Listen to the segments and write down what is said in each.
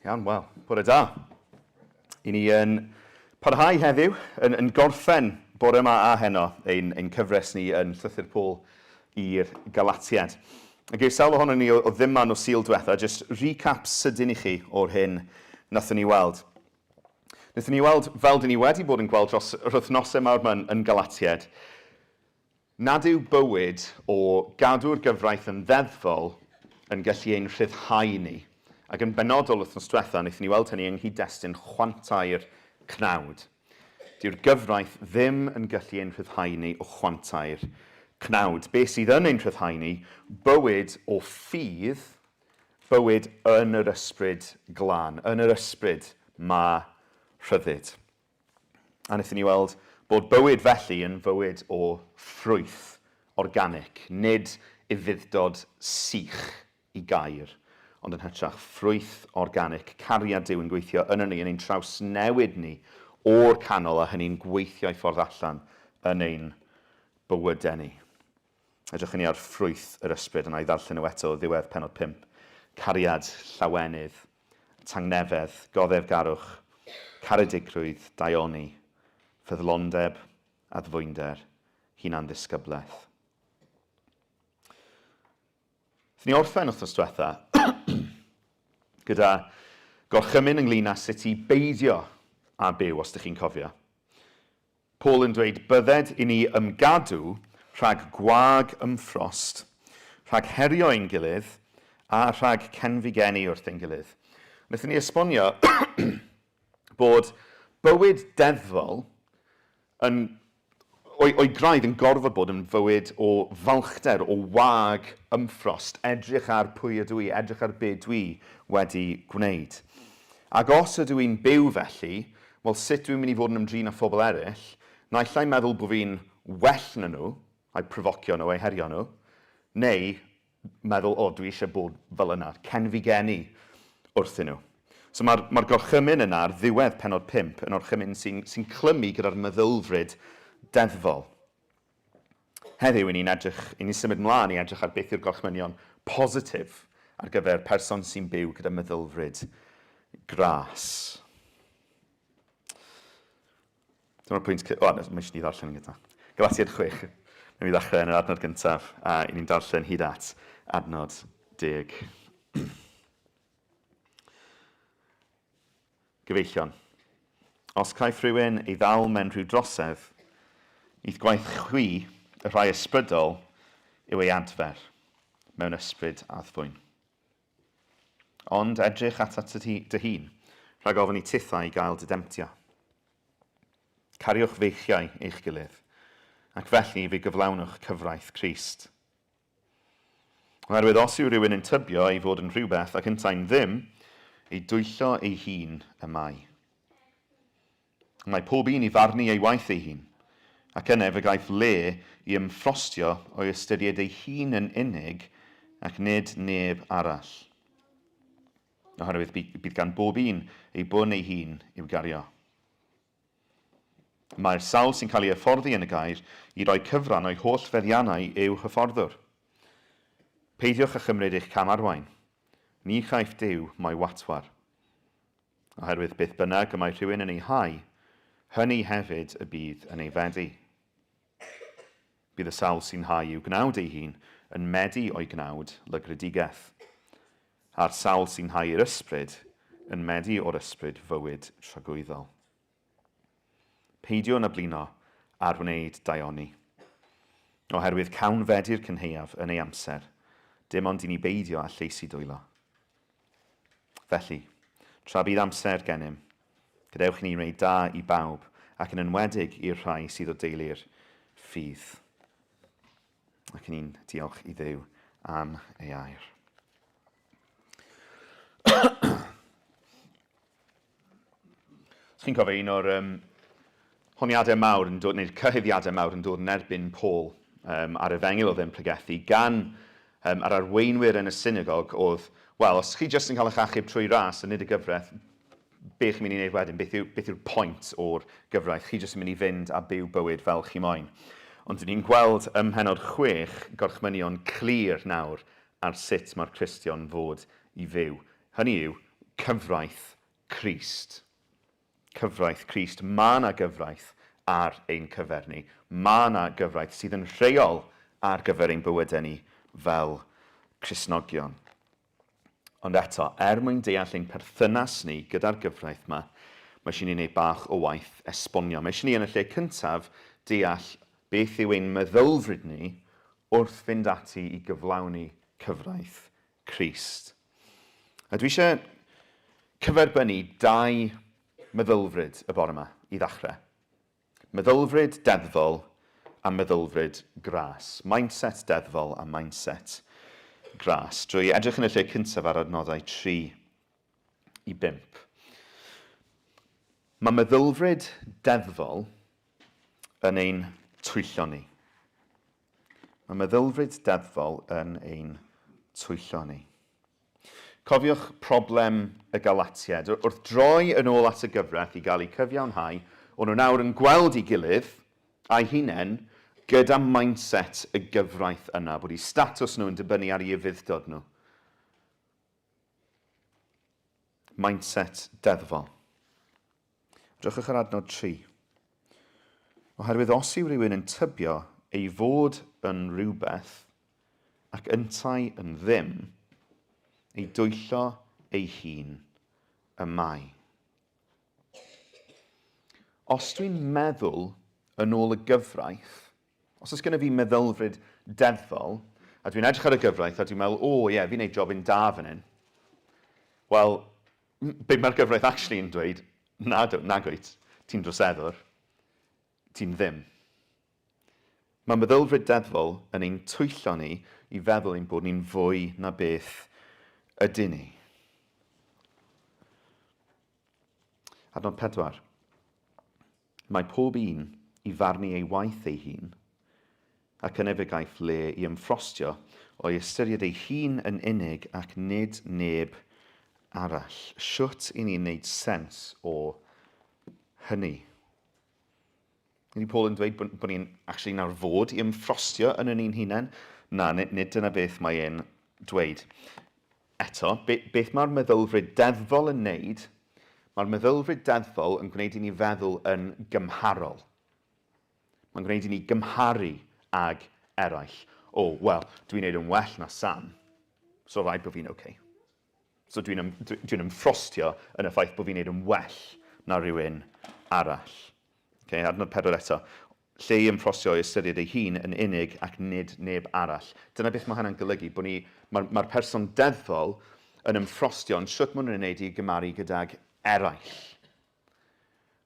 Iawn, wel, bore da. I ni yn parhau heddiw, yn gorffen bore yma a heno ein cyfres ni yn Llythyr Paul i'r Galatiaid. Ac yw sawl ohono ni o ddim man o Sul diwetha, just recap sydyn I chi o'r hyn nathon ni weld. Nathon ni weld, fel dyn ni wedi bod yn gweld dros yr wythnosau mawr yma yn Galatiaid, nad yw bywyd o gadw'r gyfraith yn ddeddfol yn gallu ein rhyddhau ni. Ac yn benodol wythnos diwetha, wnaethon ni weld hynny yng nghyd-destun chwantau'r cnawd. Dyw'r gyfraith ddim yn gallu ein rhyddhau ni o chwantau'r cnawd. Be sydd yn ein rhyddhau ni, bywyd o ffydd, bywyd yn yr ysbryd glân, yn yr ysbryd ma rhyddid. A wnaethon ni weld bod bywyd felly yn fywyd o ffrwyth organic, nid ufuddod sych I gair, ond yn hytrach ffrwyth organic, cariad Duw yn gweithio yn ni, yn ein traws newid ni o'r canol a hynny'n gweithio I ffordd allan yn ein bywydau ni. Edrych ni ar ffrwyth yr ysbryd yna I ddarllen nhw eto ddiwedd penod 5. Cariad, llawenydd, tangnefedd, goddefgarwch, caredigrwydd, daioni, ffyddlondeb, addfwynder, hunan ddisgyblaeth. Ni orffen wythnos diwetha gyda gorchymyn ynglyn â sut I beidio a byw, os ydych chi'n cofio. Paul yn dweud, bydded I ni ymgadw rhag gwag ymffrost, rhag herio ein gilydd, a rhag cenfigeni wrth ein gilydd. Wnaethon ni esbonio bod bywyd deddfol o'i graidd yn gorfod bod yn fywyd o falchder, o wag ymffrost, edrych ar pwy ydw I, edrych ar be dwi wedi gwneud. Ac os ydw i'n byw felly, wel sut dwi'n mynd I fod yn ymdrin â phobl eraill, naill ai meddwl bod fi'n well na nhw, a'i profocio nhw, a'i herio nhw, neu meddwl, dwi eisiau bod fel yna, cenfigeni wrthyn nhw. So mae'r gorchymyn yna ar ddiwedd penod 5 yn orchymyn sy'n clymu gyda'r meddylfryd deddfol. Heddiw I ni'n symud mlaen I edrych ar beth yw'r gorchmynion positif ar gyfer person sy'n byw gyda meddylfryd gras. Dyma'r pwynt... mae eisiau ni ddarllen yn gyda. Galatiaid 6. Neu I ddechrau yn yr adnod gyntaf a I ni'n darllen hyd at adnod 10. Gyfeillion. Os caiff rhywun ei ddal mewn rhyw drosedd, Idd gwaith chwi, y rhai ysbrydol, yw ei adfer, mewn ysbryd addfwyn. Ond edrych at dy hun, rhag ofyn I tithau I gael dydemptio. Cariwch feichiau eich gilydd, ac felly fe gyflawnwch cyfraith Crist. Oherwydd os yw rhywun yn tybio ei fod yn rhywbeth ac yntain ddim, ei dwyllo ei hun y mai. Mae pob un I farnu ei waith ei hun, ac yna fe gaiff le I ymffrostio o'i ystyried ei hun yn unig ac nid neb arall. Oherwydd bydd gan bob un ei bwn ei hun i'w gario. Mae'r sawl sy'n cael ei hyfforddi yn y gair I roi cyfran o'i holl feddiannau i'w hyfforddwr. Peidiwch â chymryd eich camarwain. Ni chaiff Duw mae watwar. Oherwydd beth bynnag y mae rhywun yn ei hau, hynny hefyd y bydd yn ei fedi. Bydd y sawl sy'n hau i'w gnawd ei hun yn medi o'i gnawd lygredigaeth. A'r sawl sy'n hau i'r ysbryd yn medi o'r ysbryd fywyd tragwyddol. Peidio yn y blino ar wneud daioni. Oherwydd cawn fedi'r cynheuaf yn ei amser, dim ond I ni beidio a lleisi dwylo. Felly, tra bydd amser gennym, gadewch ni wneud da I bawb ac yn enwedig i'r rhai sydd o deulu'r ffydd. Ac ni'n diolch I Dduw am ei air. Chi'n cofio un o'r honiadau mawr yn dod, neu'r cyhyddiadau mawr yn dod yn erbyn Paul ar y fengil o ddim pregethu gan ar arweinwyr yn y synagog oedd, wel, os chi jyst yn cael eich achub trwy ras a nid y gyfraith, be chi'n mynd I wneud wedyn, beth yw'r pwynt o'r gyfraith, chi jyst yn mynd I fynd a byw bywyd fel chi moyn. Ond ni'n gweld ym mhenod 6 gorchmynion clir nawr ar sut mae'r Cristion fod I fyw. Hynny yw, cyfraith Crist. Cyfraith Crist. Mae yna gyfraith ar ein cyfer ni. Mae yna gyfraith sydd yn rheol ar gyfer ein bywydau ni fel Cristnogion. Ond eto, mwyn deall ein perthynas ni gyda'r gyfraith yma, mae eisiau ni wneud bach o waith esbonio. Mae eisiau ni yn y lle cyntaf deall beth yw ein meddylfryd ni wrth fynd ati i gyflawni cyfraith Crist. A dwi eisiau cyferbynnu 2 meddylfryd y bore yma i ddechrau. Meddylfryd deddfol a meddylfryd gras. Mindset deddfol a mindset gras. Drwy edrych yn y lle cyntaf ar adnodau 3 i 5. Mae meddylfryd deddfol yn ein twyllo ni. Mae meddylfryd deddfol yn ein twyllo ni. Cofiwch problem y Galatiaid. Wrth droi yn ôl at y gyfraith i gael eu cyfiawnhau, o'n nhw nawr yn gweld ei gilydd a'i hunain gyda mindset y gyfraith yna, bod eu statws nhw yn dibynnu ar ei ufuddod nhw. Mindset deddfol. Drychwch ar adnod 3. Oherwydd os yw rhywun yn tybio ei fod yn rhywbeth ac yntai yn ddim, ei dwyllo ei hun y mai. Os dwi'n meddwl yn ôl y gyfraith, os oes gyda fi meddylfryd deddfol, a dwi'n edrych ar y gyfraith a dwi'n meddwl, fi'n gwneud job yn da fan hyn. Wel, be mae'r gyfraith actually yn dweud, nag wyt, ti'n droseddwr, ti'n ddim. Mae meddylfryd deddfol yn ein twyllo ni i feddwl ein bod ni'n fwy na beth ydyn ni. Adnod 4. Mae pob un i farnu ei waith ei hun, ac yn efegaeth le i ymffrostio o'i ystyried ei hun yn unig ac nid neb arall. Siwt i ni'n neud sens o hynny? Ydy Paul yn dweud bod ni'n actually nawr fod i ymffrostio yn ni'n hunain? Na, nid dyna beth mae e'n dweud. Eto, beth mae'r meddylfryd deddfol yn neud? Mae'r meddylfryd deddfol yn gwneud i ni feddwl yn gymharol. Mae'n gwneud i ni gymharu ag eraill. Wel, dwi'n neud yn well na Sam, so rhaid bod fi'n okay. So dwi'n ymffrostio yn y ffaith bod fi'n neud yn well na rhywun arall. Okay, adnod 4 eto. Lle i ymffrostio i ystyried ei hun yn unig ac nid neb arall. Dyna beth mae hynny'n golygu, bod mae'r person deddfol yn ymffrostio yn siwt maen nhw'n gwneud i gymaru gydag eraill.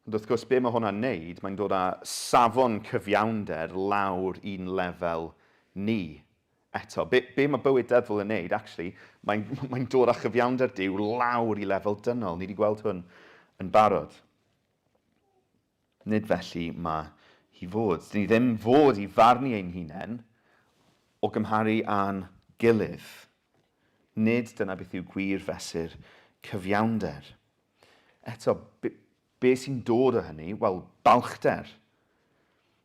Ond wrth gwrs, be mae hwnna'n neud, mae'n dod â safon cyfiawnder lawr un lefel ni. Eto, be mae bywyd deddfol yn neud, actually, mae'n dod â chyfiawnder Duw lawr i lefel dynol. Ni wedi gweld hwn yn barod. Nid felly mae hi fod. Dyn ni ddim fod i farnu ein hunain o gymharu a'n gilydd. Nid dyna beth yw gwir fesur cyfiawnder. Eto, be sy'n dod o hynny? Wel, balchder.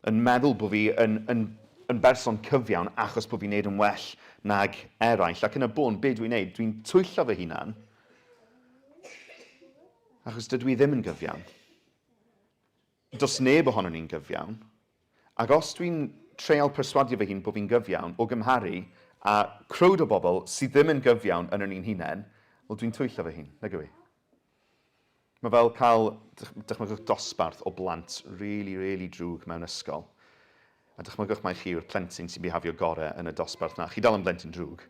Yn meddwl bod fi yn berson cyfiawn achos bod fi'n neud yn well nag eraill. Ac yn y bôn, be dwi'n neud? Dwi'n twyllo fy hunan achos dydw i ddim yn gyfiawn. Does neb ohonon ni'n gyfiawn. Ac os dwi'n treial perswadio fy hun bod fi'n gyfiawn o gymharu a crowd o bobl sydd ddim yn gyfiawn yn ni'n hunain, wel dwi'n twyllo fy hun, nag yw i. Mae fel cael, dychmygwch dosbarth o blant really drwg mewn ysgol. A dychmygwch mae chi yw'r plentyn sy'n bihafio gorau yn y dosbarth na. Chi dal yn blentyn drwg.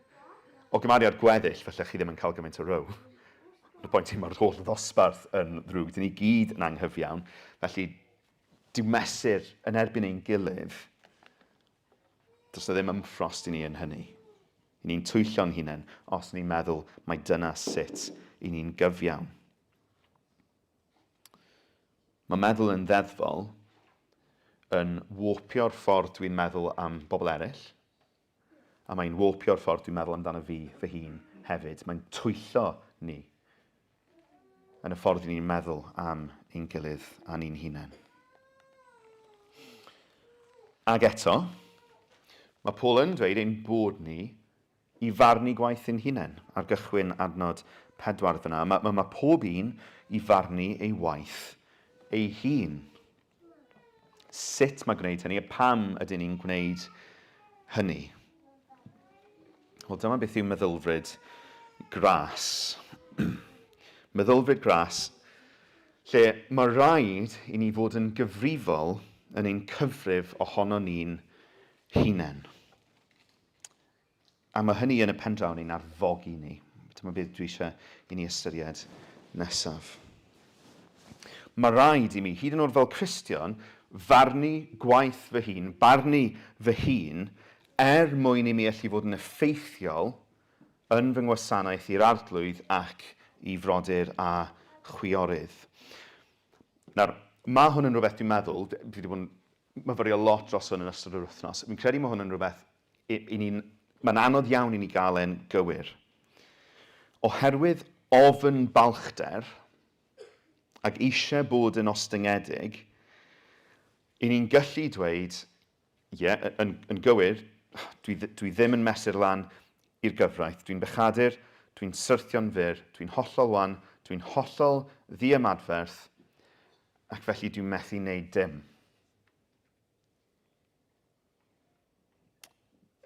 O gymharu ar gweddill, felly chi ddim yn cael gymaint o row. Y pwynt yw mae'r holl ddosbarth yn ddrwg. Dyn ni gyd yn anghyfiawn. Felly, dyw mesur yn erbyn ein gilydd, does na ddim ymffrost i ni yn hynny. I ni'n twyllo'n hunain os ni'n meddwl mai dyna sut i ni'n gyfiawn. Mae meddwl yn ddeddfol yn warpio'r ffordd dwi'n meddwl am bobl eraill, a mae'n warpio'r ffordd dwi'n meddwl amdano fi, fy hun hefyd. Mae'n twyllo ni yn y ffordd ni'n meddwl am ein gilydd a ni'n hunain. Ac eto, mae Paul yn dweud ein bod ni i farnu gwaith ein hunain ar gychwyn adnod 4 fyna, mae pob un i farnu ei waith ei hun. Sut mae gwneud hynny, a pam ydyn ni'n gwneud hynny? Wel, dyma beth yw meddylfryd gras. Meddylfryd gras, lle mae rhaid i ni fod yn gyfrifol yn ein cyfrif ohono ni'n hunain. A mae hynny yn y pendraw ni'n arfogi ni. Dyma beth dwi eisiau i ni ystyried nesaf. Mae rhaid i mi, hyd yn oed fel Cristion, farnu gwaith fy hun, barnu fy hun, mwyn i mi allu fod yn effeithiol yn fy ngwasanaeth i'r arglwydd ac i frodyr a chwiorydd. Nawr, mae hwn yn rhywbeth dwi'n meddwl, dwi wedi bod yn myfyrio lot dros hwn yn ystod yr wythnos. Fi'n credu mae hwn yn rhywbeth, mae'n anodd iawn i ni gael e'n gywir. Oherwydd ofyn balchder ac eisiau bod yn ostyngedig, i ni'n gallu dweud, yn gywir, dwi ddim yn mesur lan i'r gyfraith. Dwi'n bechadur, dwi'n syrthio'n fyr, dwi'n hollol wan, dwi'n hollol ddi-ymadferth, ac felly dwi'n methu wneud dim.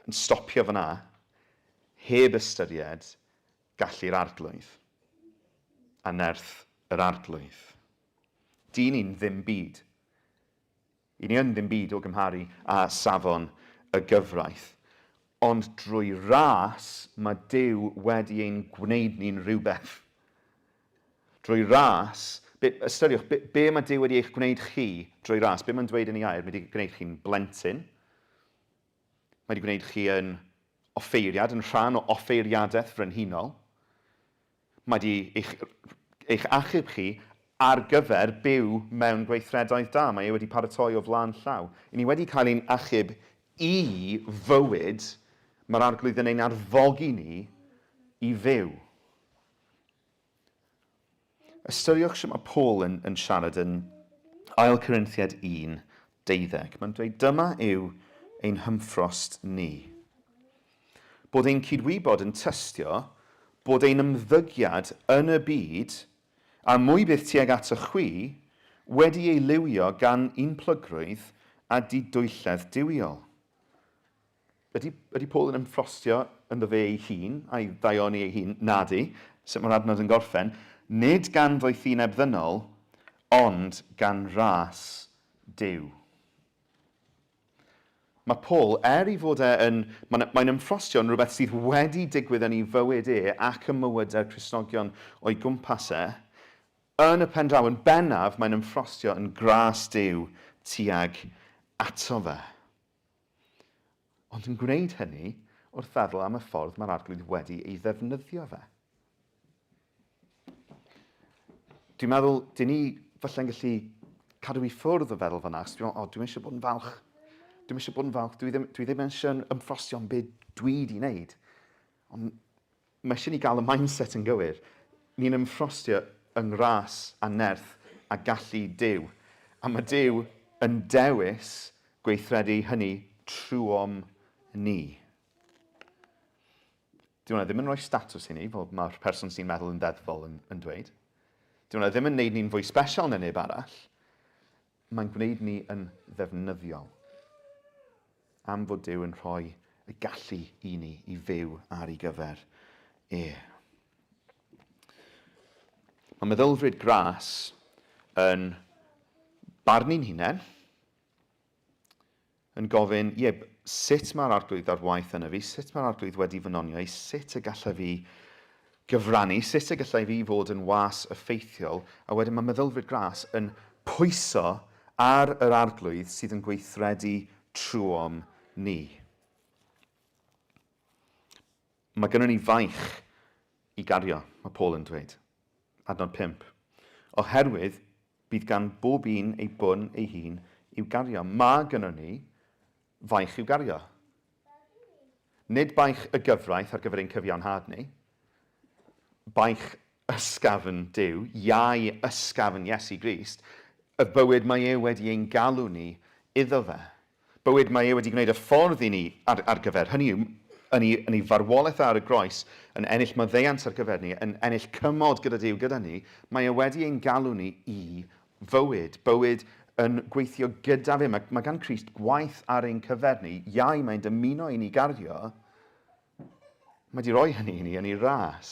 Yn stopio fyna, heb ystyried gallu'r arglwydd a nerth yr arglwydd. Dyn ni'n ddim byd. I ni yn ddim byd o gymharu a safon y gyfraith. Ond drwy ras, mae Duw wedi ein gwneud ni'n rhywbeth. Drwy ras, ystyriwch, be mae Duw wedi eich gwneud chi drwy ras? Be mae'n dweud yn ei air? Mae wedi gwneud chi'n blentyn. Mae wedi gwneud chi yn offeiriad, yn rhan o offeiriadaeth frenhinol. Mae wedi eich achub chi ar gyfer byw mewn gweithredoedd da. Mae wedi paratoi o flaen llaw. I ni wedi cael ein achub i fywyd, mae'r arglwydd yn ein arfogi ni i fyw. Ystyriwch sut mae Paul yn siarad yn ail Corinthiad 1:12. Mae'n dweud, dyma yw ein hymffrost ni. Bod ein cydwybod yn tystio, bod ein ymddygiad yn y byd, a mwy byth tuag at y chwi, wedi ei liwio gan un plygrwydd a didwylledd diwiol. Ydy Paul yn ymffrostio ynddo fe ei hun, a'i ddaioni ei hun? Nadi, sut mae'r adnod yn gorffen. Nid gan ddoethineb ddynol, ond gan ras Duw. Mae Paul, i fod mae'n ymffrostio yn rhywbeth sydd wedi digwydd yn ei fywyd ac y mywydau'r Cristnogion o'i gwmpas yn y pen draw, yn bennaf, mae'n ymffrostio yn gras Duw tuag ato fe. Ond yn gwneud hynny wrth feddwl am y ffordd mae'r arglwydd wedi ei ddefnyddio fe. Dwi'n meddwl, dyn ni falle'n gallu cadw i ffwrdd o feddwl fyna, dwi'n eisiau bod yn falch. Dwi'n eisiau bod yn falch, dwi ddim eisiau ymffrostio yn beth dwi wedi wneud. Ond mae eisiau ni gael y mindset yn gywir. Ni'n ymffrostio yng ngras a nerth a gallu Duw. A mae Duw yn dewis gweithredu hynny trwom ni. Dyw hwnna ddim yn rhoi statws i ni, fel mae'r person sy'n meddwl yn ddeddfol yn dweud. Dyw hwnna ddim yn gwneud ni'n fwy special na neb arall. Mae'n gwneud ni yn ddefnyddiol. Am fod Duw yn rhoi y gallu i ni i fyw ar ei gyfer Mae meddylfryd gras yn barnu'n hunain, yn gofyn, sut mae'r arglwydd ar waith yna fi, sut mae'r arglwydd wedi fynonio i, sut y gallai fi gyfrannu, sut y gallai fi fod yn was effeithiol, a wedyn mae meddylfryd gras yn pwyso ar yr arglwydd sydd yn gweithredu trwom ni. Mae gennym ni faich i gario, mae Paul yn dweud. Adnod 5. Oherwydd, bydd gan bob un ei bwn ei hun i'w gario. Mae gennym ni faich i'w gario. Nid baich y gyfraith ar gyfer ein cyfiawnhad ni. Baich ysgafn Duw, iau ysgafn Iesu Grist, y bywyd mae wedi ein galw ni iddo fe. Bywyd mae wedi gwneud y ffordd i ni ar gyfer. Hynny yw, yn ei farwolaeth ar y groes, yn ennill maddeuant ar gyfer ni, yn ennill cymod gyda Duw gyda ni, mae e wedi ein galw ni i fywyd. Bywyd yn gweithio gyda fe. Mae gan Crist gwaith ar ein cyfer ni. Iau mae'n dymuno i ni garddio. Mae wedi rhoi hynny i ni yn ei ras.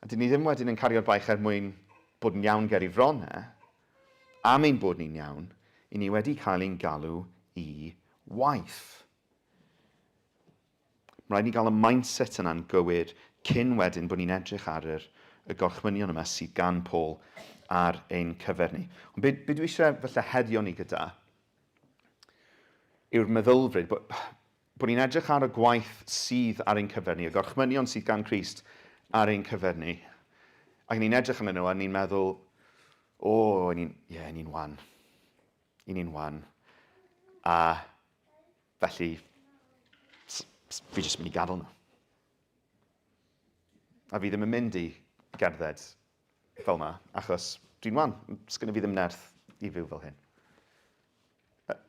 A dyn ni ddim wedyn yn cario'r baich mwyn bod yn iawn ger i fronau, am ein bod ni'n iawn, i ni wedi cael ein galw i waith. Mae rhaid ni gael y mindset yna'n gywir cyn wedyn bod ni'n edrych ar y gorchmynion yma sydd gan Paul ar ein cyfer ni. Ond be dwi eisiau falle herio ni gyda yw'r meddylfryd bod ni'n edrych ar y gwaith sydd ar ein cyfer ni, y gorchmynion sydd gan Crist ar ein cyfer ni. Ac ni'n edrych yn nhw a ni'n meddwl, ni'n wan. Ni'n wan. A felly, fi jyst mynd i gadael nhw. A fi ddim yn mynd i gerdded fel yma, achos dwi'n wan. Sgynna fi ddim nerth i fyw fel hyn.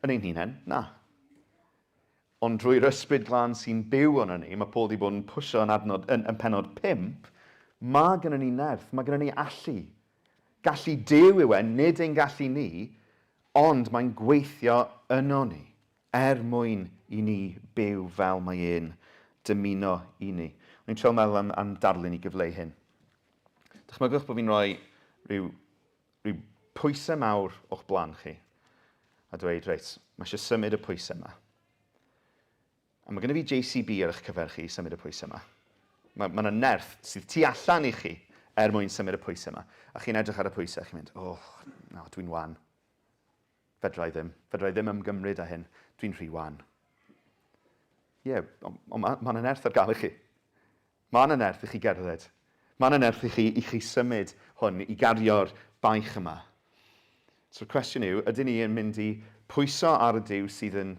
Yn ein hunain, na. Ond drwy'r ysbryd glân sy'n byw o'n ni, mae Paul wedi bod yn pwysio yn penod 5, mae gennym ni nerth, mae gennym ni allu. Gallu Duw yw e, nid ein gallu ni, ond mae'n gweithio yno ni, mwyn i ni byw fel mae e'n dymuno i ni. Ni'n trio meddwl am darlun i gyfleu hyn. Dychmygwch bod fi'n rhoi rhyw pwysau mawr o'ch blaen chi, a dweud, reit, mae eisiau symud y pwysau yma. A mae gennym fi JCB ar eich cyfer chi symud y pwysau yma. Mae yna nerth sydd tu allan i chi mwyn symud y pwysau yma. A chi'n edrych ar y pwysau a chi'n mynd, dwi'n wan. Fedrai ddim ymgymryd â hyn. Dwi'n rhy wan. Ond mae yna nerth ar gael i chi. Mae yna nerth i chi gerdded. Mae yna nerth i chi symud hwn, i gario'r baich yma. So'r cwestiwn yw, ydyn ni yn mynd i pwyso ar y Duw sydd yn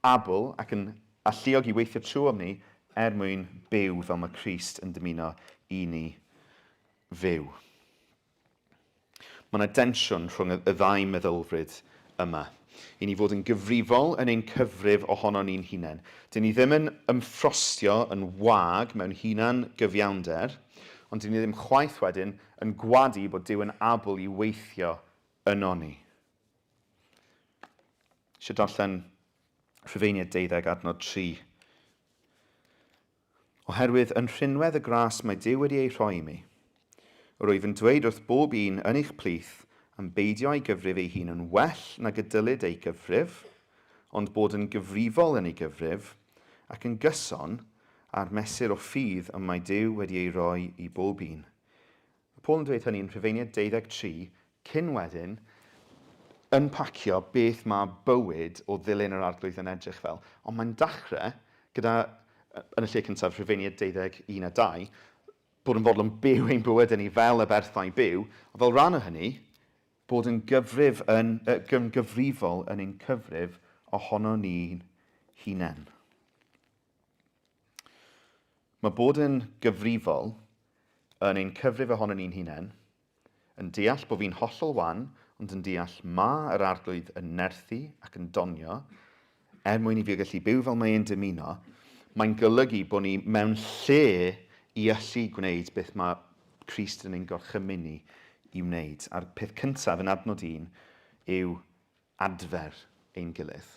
abl ac yn alluog i weithio trwy am ni mwyn byw fel mae Crist yn dymuno i ni fyw. Mae yna densiwn rhwng y ddau meddylfryd yma. I ni fod yn gyfrifol yn ein cyfrif ohono ni'n hunain. Dyn ni ddim yn ymffrostio yn wag mewn hunan gyfiawnder, ond dyn ni ddim chwaith wedyn yn gwadu bod Duw yn abl i weithio yno ni. Eisiau darllen Rhufeiniaid 12 adnod 3. Oherwydd yn rhinwedd y gras mae Duw wedi ei rhoi i mi. Rwyf yn dweud wrth bob un yn eich plith am beidio ei gyfrif ei hun yn well na gydylid ei gyfrif, ond bod yn gyfrifol yn ei gyfrif ac yn gyson ar mesur o ffydd am mae Duw wedi ei roi i bob un. Paul yn dweud hynny yn Rhufeiniaid 13 cyn wedyn yn pacio beth mae bywyd o ddilyn yr arglwydd yn edrych fel. Ond mae'n dechrau gyda, yn y lle cyntaf, Rhufeiniaid 11 a 2, bod yn fodlon byw ein bywyd yn ei fel y berthau byw, a fel rhan o hynny, bod yn gyfrifol yn ein cyfrif ohono ni'n hunain. Mae bod yn gyfrifol yn ein cyfrif ohono ni'n hunain yn deall bod fi'n hollol wan, ond yn deall mae yr arglwydd yn nerthu ac yn donio, mwyn i fi gallu byw fel mae e'n dymuno, mae'n golygu bod ni mewn lle i allu gwneud beth mae Crist yn ein gorchymyn ni i wneud. A'r peth cyntaf yn adnod 1 yw adfer ein gilydd.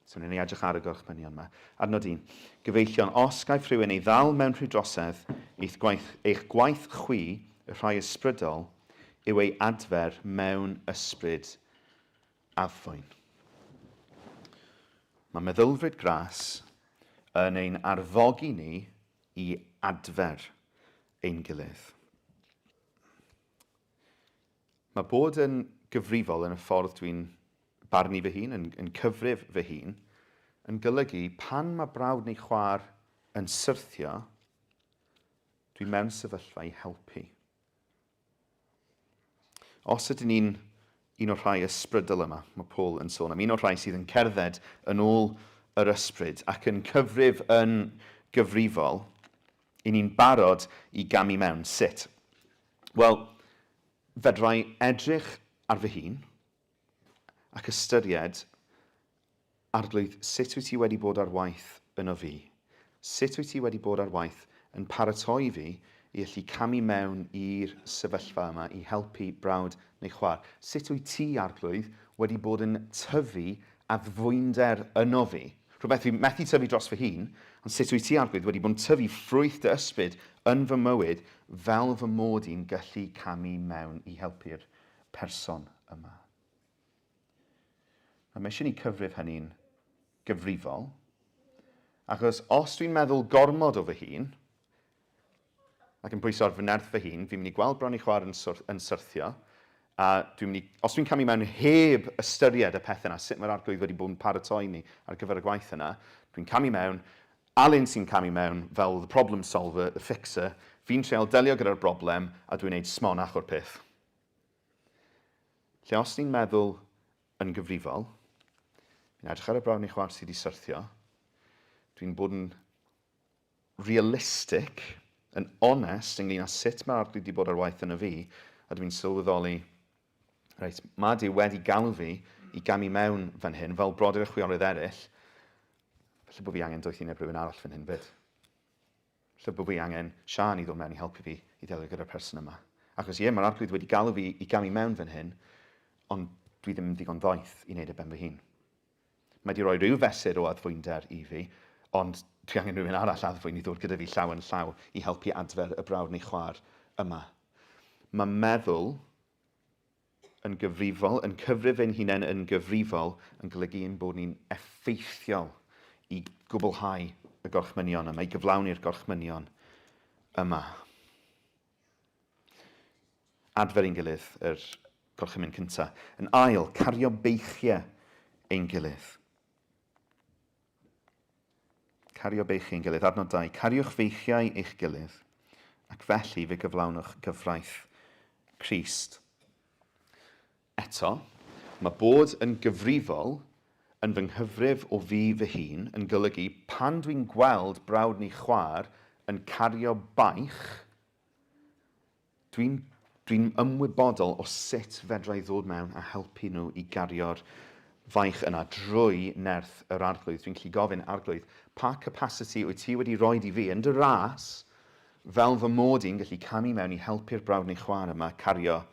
So ni'n ei edrych ar y gorchmynion yma. Adnod 1. Gyfeillion, os gaeth rhywun ei ddal mewn rhwydrosedd, eich gwaith chwi, y rhai ysbrydol, yw ei adfer mewn ysbryd addfwyn. Mae meddylfryd gras yn ein arfogi ni i adfer ein gilydd. Mae bod yn gyfrifol yn y ffordd dwi'n barnu fy hun, yn cyfrif fy hun, yn golygu pan mae brawd neu chwaer yn syrthio, dwi mewn sefyllfa i helpu. Os ydyn ni'n un o'r rhai ysbrydol yma, mae Paul yn sôn am, un o'r rhai sydd yn cerdded yn ôl yr ysbryd ac yn cyfrif yn gyfrifol, i ni'n barod i gamu mewn. Sut? Wel, fedrai edrych ar fy hun ac ystyried arglwydd sut wyt ti wedi bod ar waith yno fi Sut wyt ti wedi bod ar waith yn paratoi fi i allu camu mewn i'r sefyllfa yma i helpu brawd neu chwaer? Sut wyt ti, Arglwydd, wedi bod yn tyfu addfwynder yno fi? Rhywbeth fi methu tyfu dros fy hun, ond sut wyt ti, Arglwydd, wedi bod yn tyfu ffrwyth dy ysbryd yn fy mywyd fel fy mod i'n gallu camu mewn i helpu'r person yma? A mae eisiau ni cyfrif hynny'n gyfrifol, achos os dwi'n meddwl gormod o fy hun, ac yn pwyso ar fy nerth fy hun, fi'n mynd i gweld bron i chwaer yn syrthio, a os dwi'n camu mewn heb ystyried y pethau yna, sut mae'r Arglwydd wedi bod yn paratoi ni ar gyfer y gwaith yna, dwi'n camu mewn, Alun sy'n camu mewn fel the problem solver, the fixer, fi'n treol delio gyda'r broblem a dwi'n neud smonach o'r peth. Lle os ni'n meddwl yn gyfrifol, fi'n edrych ar y brawd neu chwaer sydd wedi syrthio, dwi'n bod yn realistic, yn onest ynglyn â sut mae'r Arglwydd wedi bod ar waith yna fi, a dwi'n sylweddoli, reit, mae Duw wedi galw fi i gamu mewn fan hyn, fel brodyr y chwiorydd eraill, felly bod fi angen doethineb rhywun arall fan hyn fyd. Felly bod fi angen Sian i ddod mewn i helpu fi i delio gyda'r person yma. Achos mae'r Arglwydd wedi galw fi i gamu mewn fan hyn, ond dwi ddim yn ddigon ddoeth i wneud y ben fy hun. Mae wedi rhoi rhyw fesur o addfwynder i fi, ond dwi angen rhywun arall addfwyn i ddod gyda fi llaw yn llaw i helpu adfer y brawd neu chwaer yma. Mae meddwl yn gyfrifol, yn cyfrif ein hunain yn gyfrifol, yn golygu ein bod ni'n effeithiol i gwblhau y gorchmynion yma, i gyflawni'r gorchmynion yma. Adfer ein gilydd, yr gorchymyn cyntaf. Yn ail, cario beichiau ein gilydd. Cario beichiau ein gilydd. Adnod 2. Cariwch feichiau eich gilydd, ac felly fe gyflawnwch gyfraith Crist. Eto, mae bod yn gyfrifol yn fy nghyfrif o fi fy hun yn golygu pan dwi'n gweld brawd neu chwaer yn cario baich, dwi'n ymwybodol o sut fedra i ddod mewn a helpu nhw i gario'r faich yna drwy nerth yr Arglwydd. Dwi'n gallu gofyn, Arglwydd, pa capacity wyt ti wedi rhoi i fi yn dy ras fel fy mod i'n gallu camu mewn i helpu'r brawd neu chwaer yma cario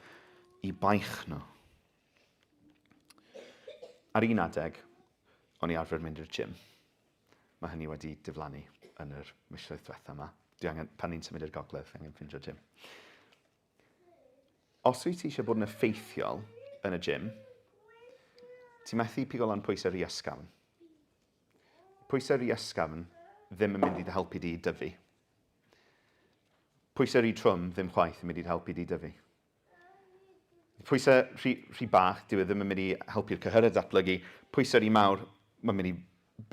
i baich nhw. Ar un adeg, o'n i arfer mynd i'r gym. Mae hynny wedi diflannu yn yr misoedd diwethaf yma. Pan ni'n symud i'r gogledd, angen ffindio'r gym. Os wyt ti eisiau bod yn effeithiol yn y gym, ti'n methu pigo lan pwysau rhy ysgafn. Pwysau rhy ysgafn ddim yn mynd i helpu di dyfu. Pwysau rhy trwm ddim chwaith yn mynd i helpu di dyfu. Pwysau rhy bach, dyw e ddim yn mynd i helpu'r cyhyredd datblygu. Pwysau rhy mawr, mae'n mynd i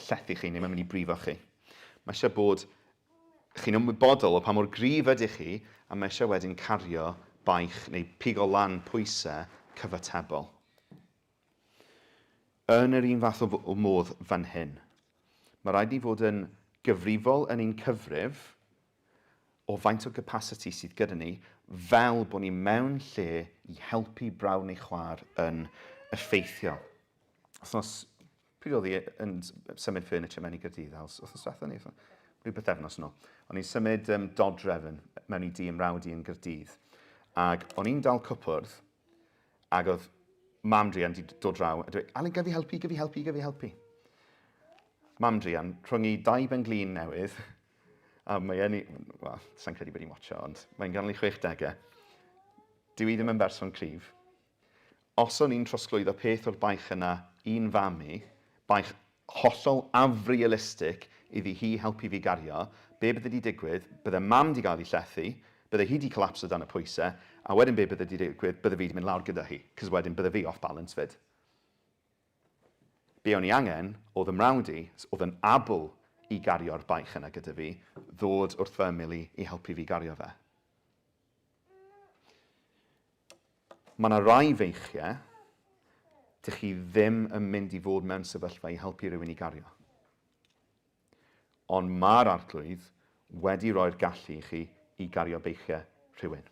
llethu chi neu mae'n mynd i brifo chi. Mae eisiau bod chi'n ymwybodol o pa mor gryf ydych chi, a mae eisiau wedyn cario baich neu pigo lan pwysau cyfatebol. Yn yr un fath o modd fan hyn, mae rhaid i fod yn gyfrifol yn ein cyfrif o faint o capacity sydd gyda ni, fel bod ni mewn lle i helpu brawd neu chwaer yn effeithiol. Pryd oedd i yn symud furniture mewn i Gaerdydd, wythnos diwethaf ni, rhyw bythefnos nhw. O'n i'n symud dodrefn mewn i dŷ ymrawdi yn Gaerdydd. Ac o'n i'n dal cwpwrdd, ac oedd mam Drian wedi dod draw a dweud, Alun, gafi helpu. Mam Drian, rhwng i 2 benglin newydd, a mae yn sa'n credu bod i'n watcho, ond mae'n ganol i 60au. Dyw i ddim yn berson cryf. Os o'n i'n trosglwyddo peth o'r baich yna un fami, baich hollol afrealistic iddi hi helpu fi gario, be bydde wedi digwydd, bydde mam wedi cael ei llethu, bydde hi wedi collapso dan y pwysau, a wedyn be bydde wedi digwydd, bydde fi wedi mynd lawr gyda hi, cos wedyn bydde fi off balance fyd. Be o'n i angen, oedd ymrawdi, oedd yn abl i gario'r baich yna gyda fi, ddod wrth fy ymyl i helpu fi gario fe. Mae yna rai feichiau, dych chi ddim yn mynd i fod mewn sefyllfa i helpu rhywun i gario. Ond mae'r Arglwydd wedi rhoi'r gallu i chi i gario beichiau rhywun.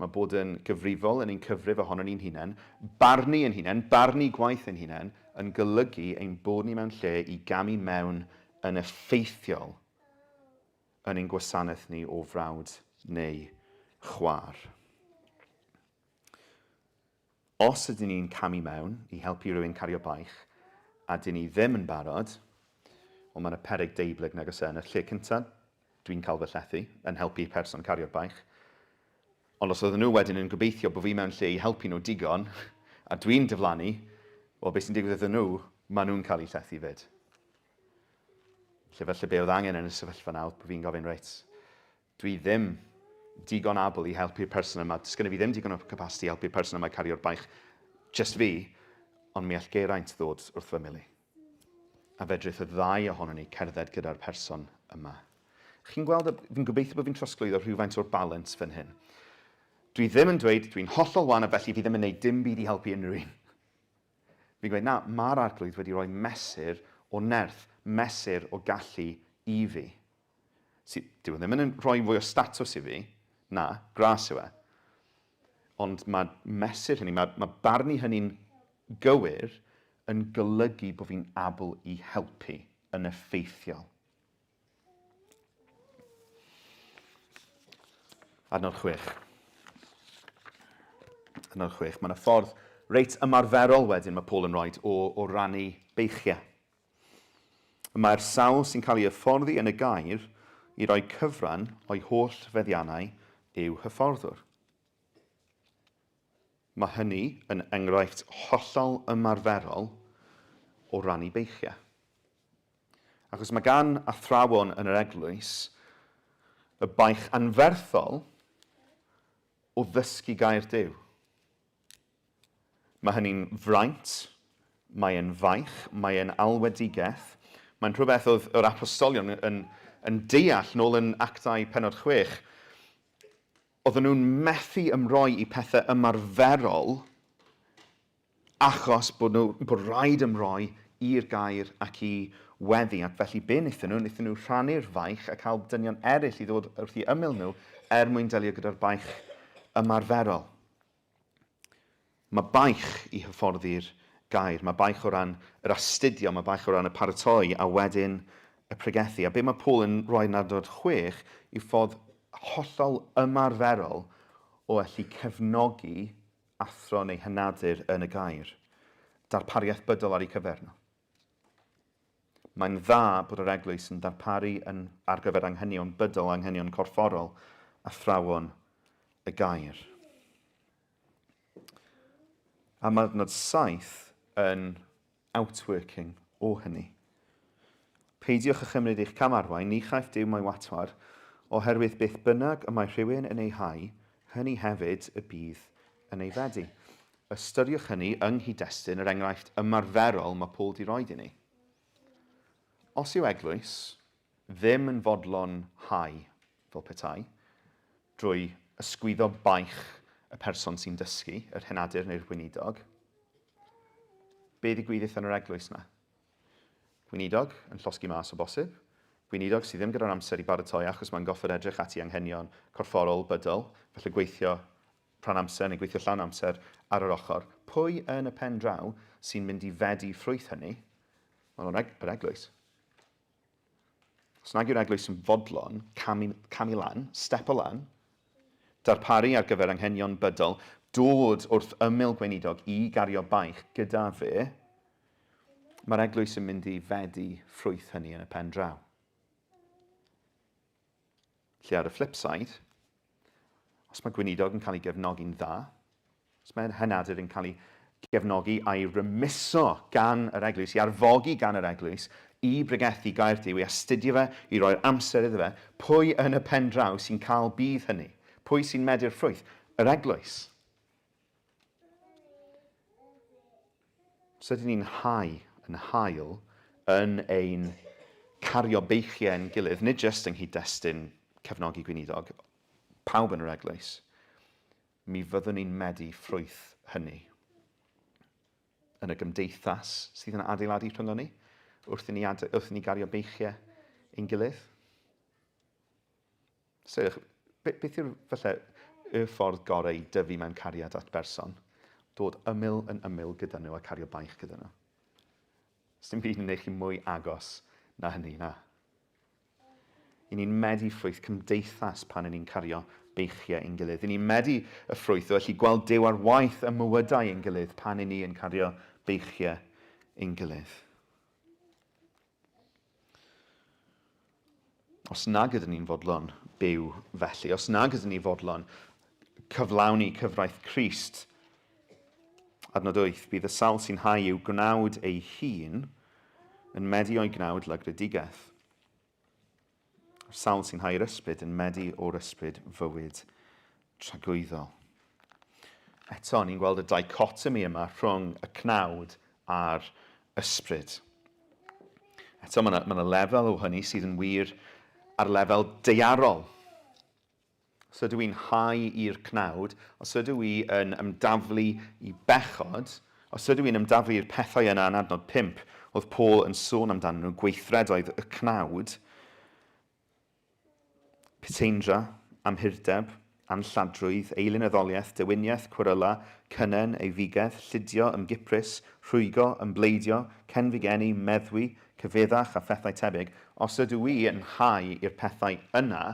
Mae bod yn gyfrifol yn ein cyfrif ohono ni'n hunain, barnu yn hunain, barnu gwaith yn hunain, yn golygu ein bod ni mewn lle i gamu mewn yn effeithiol yn ein gwasanaeth ni o frawd neu chwar. Os ydyn ni'n camu mewn i helpu rhywun cario baich, a dyn ni ddim yn barod, ond mae'n y peryg deiblyg nag oes yn y lle cyntaf, dwi'n cael fy llethu yn helpu'r person cario'r baich. Ond os oedden nhw wedyn yn gobeithio bod fi mewn lle i helpu nhw digon, a dwi'n diflannu, wel beth sy'n digwydd iddyn nhw, maen nhw'n cael eu llethu fyd. Lle felly be oedd angen yn y sefyllfa nawr, bod fi'n gofyn reit, dwi ddim digon abl i helpu'r person yma, dys gyda fi ddim digon o capacity i helpu'r person yma cario'r baich, just fi, ond mi all Geraint ddod wrth fy mili. A fedrith y ddau ohono ni cerdded gyda'r person yma. Chi'n gweld, fi'n gobeithio bod fi'n trosglwyddo rhywfaint o'r balans fan hyn. Dwi ddim yn dweud, dwi'n hollol wan a felly fi ddim yn gwneud dim byd i helpu unrhyw un. Fi'n gweud, na, mae'r arglwydd wedi rhoi mesur o nerth, mesur o gallu i fi. Dyw ddim yn rhoi fwy o statws i fi, na, gras yw e. Ond mae mesur hynny, mae barnu hynny'n gywir yn golygu bod fi'n abl i helpu yn effeithiol. Adnod 6. Adnod 6. Mae'n y ffordd reit ymarferol wedyn mae Paul yn rhoi o rannu beichiau. Mae'r sawl sy'n cael ei hyfforddi yn y gair i roi cyfran o'i holl feddiannau i'w hyfforddwr. Mae hynny yn enghraifft hollol ymarferol o rannu beichiau. Achos mae gan athrawon yn yr eglwys y baich anferthol o ddysgu gair Duw. Mae hynny'n fraint, mae'n faich, mae'n alwedigaeth. Mae'n rhywbeth oedd yr apostolion yn deall nôl yn Actau pennod 6. Oedden nhw'n methu ymroi i pethau ymarferol achos bod rhaid ymroi i'r gair ac i weddi. Ac felly be wnaethon nhw rhannu'r faich a cael dynion eraill i ddod wrth i ymyl nhw mwyn delio gyda'r baich ymarferol. Mae baich i hyfforddi'r gair. Mae baich o ran yr astudio, mae baich o ran y paratoi a wedyn y pregethu. A be mae Paul yn rhoi yn adnod 6 yw ffordd hollol ymarferol o allu cefnogi athro neu hynadur yn y gair. Darpariaeth bydol ar ei cyfer nhw. Mae'n dda bod yr eglwys yn darparu ar gyfer anghenion bydol, anghenion corfforol, athrawon y gair. A mae adnod 7 yn outworking o hynny. Peidiwch â chymryd eich camarwain, ni chaiff Duw mae watwar, oherwydd beth bynnag y mae rhywun yn ei hau, hynny hefyd y bydd yn ei fedi. Ystyriwch hynny yng nghyd-destun yr enghraifft ymarferol mae Paul di roed i ni. Os yw eglwys ddim yn fodlon hau fel petai, drwy ysgwyddo baich y person sy'n dysgu, yr hynadur neu'r gweinidog, be ddigwyddith yn yr eglwys yna? Gweinidog yn llosgu mas o bosib, gweinidog sydd ddim gyda'r amser i baratoi achos mae'n goffod edrych ati anghenion corfforol bydol, felly gweithio rhan amser neu gweithio llawn amser ar yr ochr. Pwy yn y pen draw sy'n mynd i fedi ffrwyth hynny? Wel, yr eglwys. Os nag yw'r eglwys yn fodlon, camu lan, step o lan, darparu ar gyfer anghenion bydol, dod wrth ymyl gweinidog i gario baich gyda fe, mae'r eglwys yn mynd i fedi ffrwyth hynny yn y pen draw. Lle ar y flip side, os mae gweinidog yn cael ei gefnogi'n dda, os mae'r hynadur yn cael ei gefnogi a'i rymuso gan yr eglwys, i arfogi gan yr eglwys, i bregethu gair Duw, i astudio fe, i roi'r amser iddo fe, pwy yn y pen draw sy'n cael bydd hynny? Pwy sy'n medi'r ffrwyth? Yr eglwys. Os ydyn ni'n yn hael yn ein cario beichiau yn gilydd, nid jyst yng nghyd-destun cefnogi gweinidog, pawb yn yr eglwys, mi fyddwn ni'n medu ffrwyth hynny. Yn y gymdeithas sydd yn adeiladu rhwng ni, wrth i ni gario beichiau ein gilydd. So, beth yw'r falle y ffordd gorau i dyfu mewn cariad at berson? Dod ymyl yn ymyl gyda nhw a cario baich gyda nhw. Dim byd yn eich mwy agos na hynny, na. I ni'n medu ffrwyth cymdeithas pan ni'n cario beichiau ein gilydd. I ni'n medu y ffrwyth o allu gweld Duw ar waith y mywydau ein gilydd pan ni'n cario beichiau ein gilydd. Os nag ydyn ni'n fodlon byw felly, os nag ydyn ni'n fodlon cyflawni cyfraith Crist, adnod 8, bydd y sawl sy'n hau i'w gnawd ei hun yn medu o'i gnawd lygredigaeth. Yr sawl sy'n hau'r ysbryd yn medu o'r ysbryd fywyd tragwyddol. Eto, ni'n gweld y dichotomy yma rhwng y cnawd a'r ysbryd. Eto, mae yna lefel o hynny sydd yn wir ar lefel daearol. Os ydw i'n hau i'r cnawd, os ydw i yn ymdaflu i bechod, os ydw i'n ymdaflu i'r pethau yna yn adnod 5, oedd Paul yn sôn amdano nhw, gweithredoedd y cnawd, Peteindra, amhurdeb, anlladrwydd, eilynyddoliaeth, dywiniaeth, cwryla, cynnen, eifigedd, lludio, ymgyprus, rhwygo, ymleidio, cenfigeni, meddwi, cyfeddach a phethau tebyg. Os ydw i yn hau i'r pethau yna,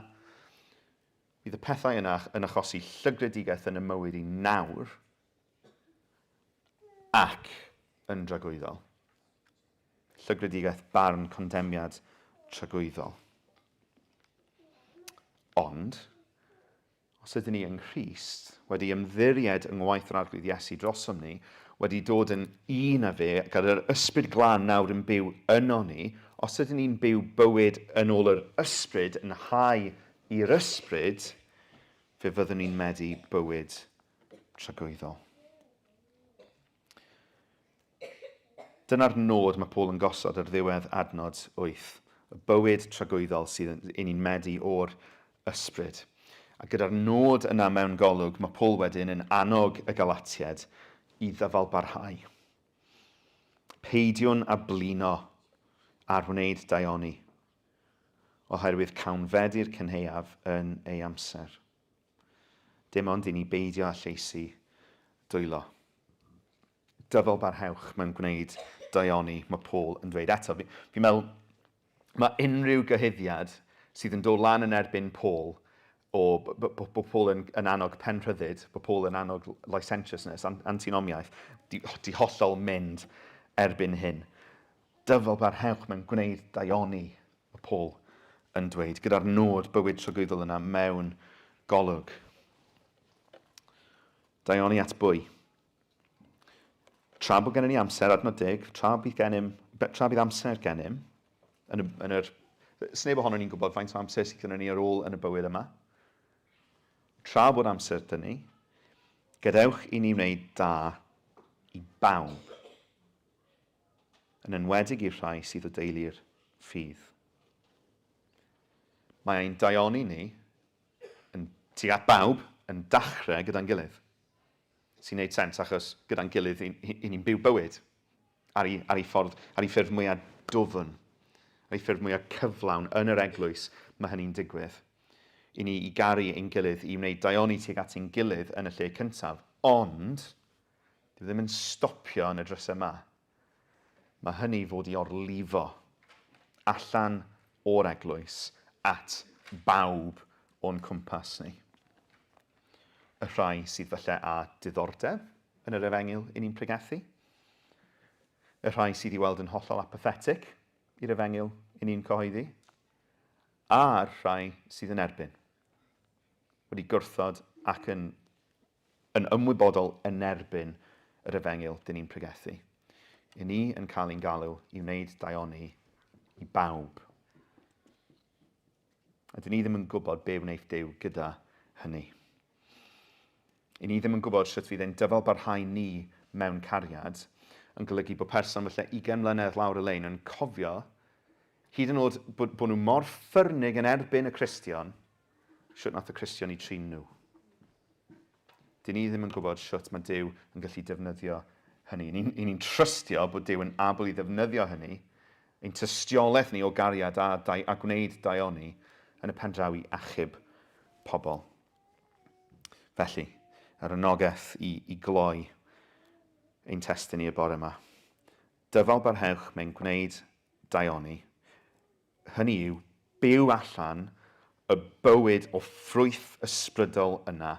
bydd y pethau yna yn achosi llygredigaeth yn y mywyd i nawr ac yn dragwyddol. Llygredigaeth barn condemniad tragwyddol. Ond, os ydyn ni yng Nghrist, wedi ymddiried yng ngwaith yr arglwydd Iesu drosom ni, wedi dod yn un â fe, gyda'r ysbryd glân nawr yn byw yno ni, os ydyn ni'n byw bywyd yn ôl yr ysbryd, yn hau i'r ysbryd, fe fyddwn ni'n medu bywyd tragwyddol. Dyna'r nod mae Paul yn gosod ar ddiwedd adnod 8. Y bywyd tragwyddol sydd yn ni'n medu o'r ysbryd. A gyda'r nod yna mewn golwg, mae Paul wedyn yn annog y Galatiaid i ddyfalbarhau. Peidiwn a blino ar wneud daioni, oherwydd cawnfedu'r cynheuaf yn ei amser. Dim ond i ni beidio a lleisi dwylo. Dyfalbarhewch mewn gwneud daioni, mae Paul yn dweud. Eto, fi'n meddwl, mae unrhyw gyhuddiad sydd yn dod lan yn erbyn Paul, o bod Paul yn annog penrhyddid, bod Paul yn annog licentiousness, antinomiaeth, di hollol mynd erbyn hyn. Dyfalbarhewch mewn gwneud daioni, mae Paul yn dweud, gyda'r nod bywyd tragwyddol yna mewn golwg. Daioni at bwy. Tra bod gennym ni amser, adnod 10, tra bydd amser gennym, sneb ohono ni'n gwybod faint o amser sydd gennym ni ar ôl yn y bywyd yma. Tra bod amser dyn ni, gadewch i ni wneud da i bawb, yn enwedig i'r rhai sydd o deulu'r ffydd. Mae ein daioni ni, tuag at bawb, yn dachrau gyda'n gilydd. Sy'n neud sens achos gyda'n gilydd i ni'n byw bywyd ar ei ffyrdd mwyaf dwfn, ar ei ffyrdd mwyaf cyflawn yn yr eglwys mae hynny'n digwydd. I ni i garu ein gilydd, i wneud daioni tuag at ein gilydd yn y lle cyntaf. Ond, dwi ddim yn stopio yn y drysau yma. Mae hynny fod i orlifo allan o'r eglwys at bawb o'n cwmpas ni. Y rhai sydd falle â diddordeb yn yr efengyl i ni'n pregethu. Y rhai sydd i weld yn hollol apathetic i'r efengyl i ni'n cyhoeddi. A'r rhai sydd yn erbyn. Wedi gwrthod ac yn ymwybodol yn erbyn yr efengyl dyn ni'n pregethu. I ni yn cael ein galw i wneud daioni i bawb. A dyn ni ddim yn gwybod be wneith Duw gyda hynny. I ni ddim yn gwybod sut fydd ein dyfalbarhau ni mewn cariad yn golygu bod person falle 20 mlynedd lawr y lein yn cofio hyd yn oed bod nhw mor ffyrnig yn erbyn y Cristion, sut nath y Cristion i trin nhw. Dyn ni ddim yn gwybod sut mae Duw yn gallu defnyddio hynny. I ni'n trystio bod Duw yn able i ddefnyddio hynny, ein tystiolaeth ni o gariad a gwneud daioni yn y pendraw i achub pobl. Felly, yr anogaeth i gloi ein testun ni y bore yma. dyfalbarhewch mewn gwneud daioni. Hynny yw, byw allan y bywyd o ffrwyth ysbrydol yna,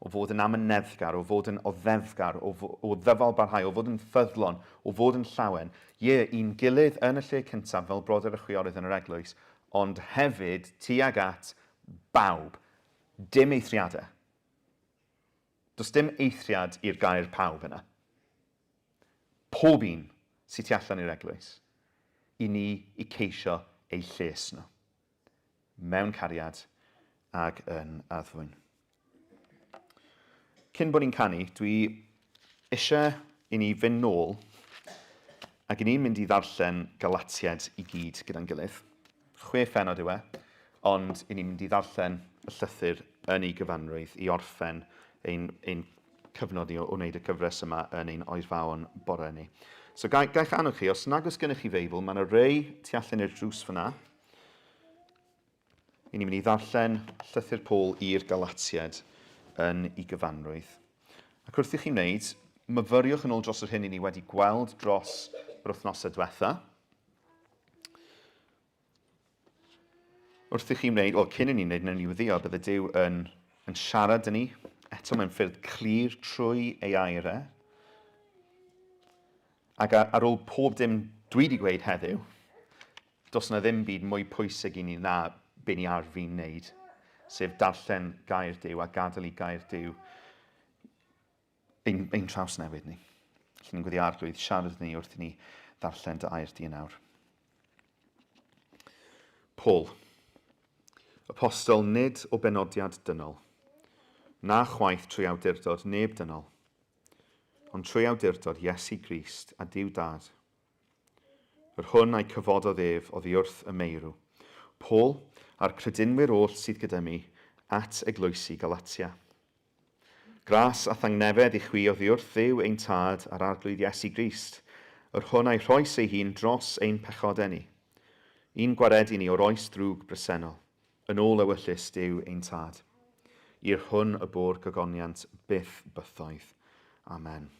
o fod yn amyneddgar, o fod yn oddefgar, o ddyfalbarhau, o fod yn ffyddlon, o fod yn llawen. Un gilydd yn y lle cyntaf fel brodyr y chwiorydd yn yr eglwys, ond hefyd tuag at bawb. Dim eithriadau. Does dim eithriad i'r gair pawb yna. Pob un sy'n tu allan i'r eglwys, i ni i ceisio ei lles nhw. Mewn cariad ag yn addfwyn. Cyn bod ni'n canu, dwi eisiau i ni fynd nôl ac i ni'n mynd i ddarllen Galatiaid i gyd gyda'n gilydd. 6 pennod yw e, ond i ni'n mynd i ddarllen y llythyr yn ei gyfanrwydd i orffen ein cyfnod ni o wneud y cyfres yma yn ein oedfaon bore ni. So gaich anwch chi, os nag oes gennych chi feibl, mae yna rei tu allan i'r drws fyna. I ni'n mynd i ddarllen llythyr Paul i'r Galatiaid yn ei gyfanrwydd. Ac wrth i chi wneud, myfyriwch yn ôl dros yr hyn i ni wedi gweld dros yr wythnosau diwetha. Wrth i chi wneud, cyn i ni'n wneud, ni weddio, bydde Duw yn siarad â ni, eto mewn ffyrdd clir trwy ei airau. Ac ar ôl pob dim dwi wedi gweud heddiw, does yna ddim byd mwy pwysig i ni na be ni ar fi'n wneud, sef darllen gair Duw a gadael i gair Duw ein traws newid ni. Felly ni'n gweddi arglwydd siarad ni wrth i ni ddarllen dy air di yn awr. Paul, apostol nid o benodiad dynol, na chwaith trwy awdurdod neb dynol, ond trwy awdurdod Iesu Grist a Duw Dad. Yr hwn a'i cyfododd ef oddi wrth y meirw. Paul, a'r credinwyr oll sydd gyda mi, at eglwysi Galatia. Gras a thangnefedd i chwi oddi wrth Dduw ein tad ar arglwydd Iesu Grist. Yr hwn a'i rhoes ei hun dros ein pechodau ni. Un gwaredu ni o'r oes drwg bresennol, yn ôl ewyllus Duw ein tad. I'r hwn y bôr gogoniant byth bythoedd. Amen.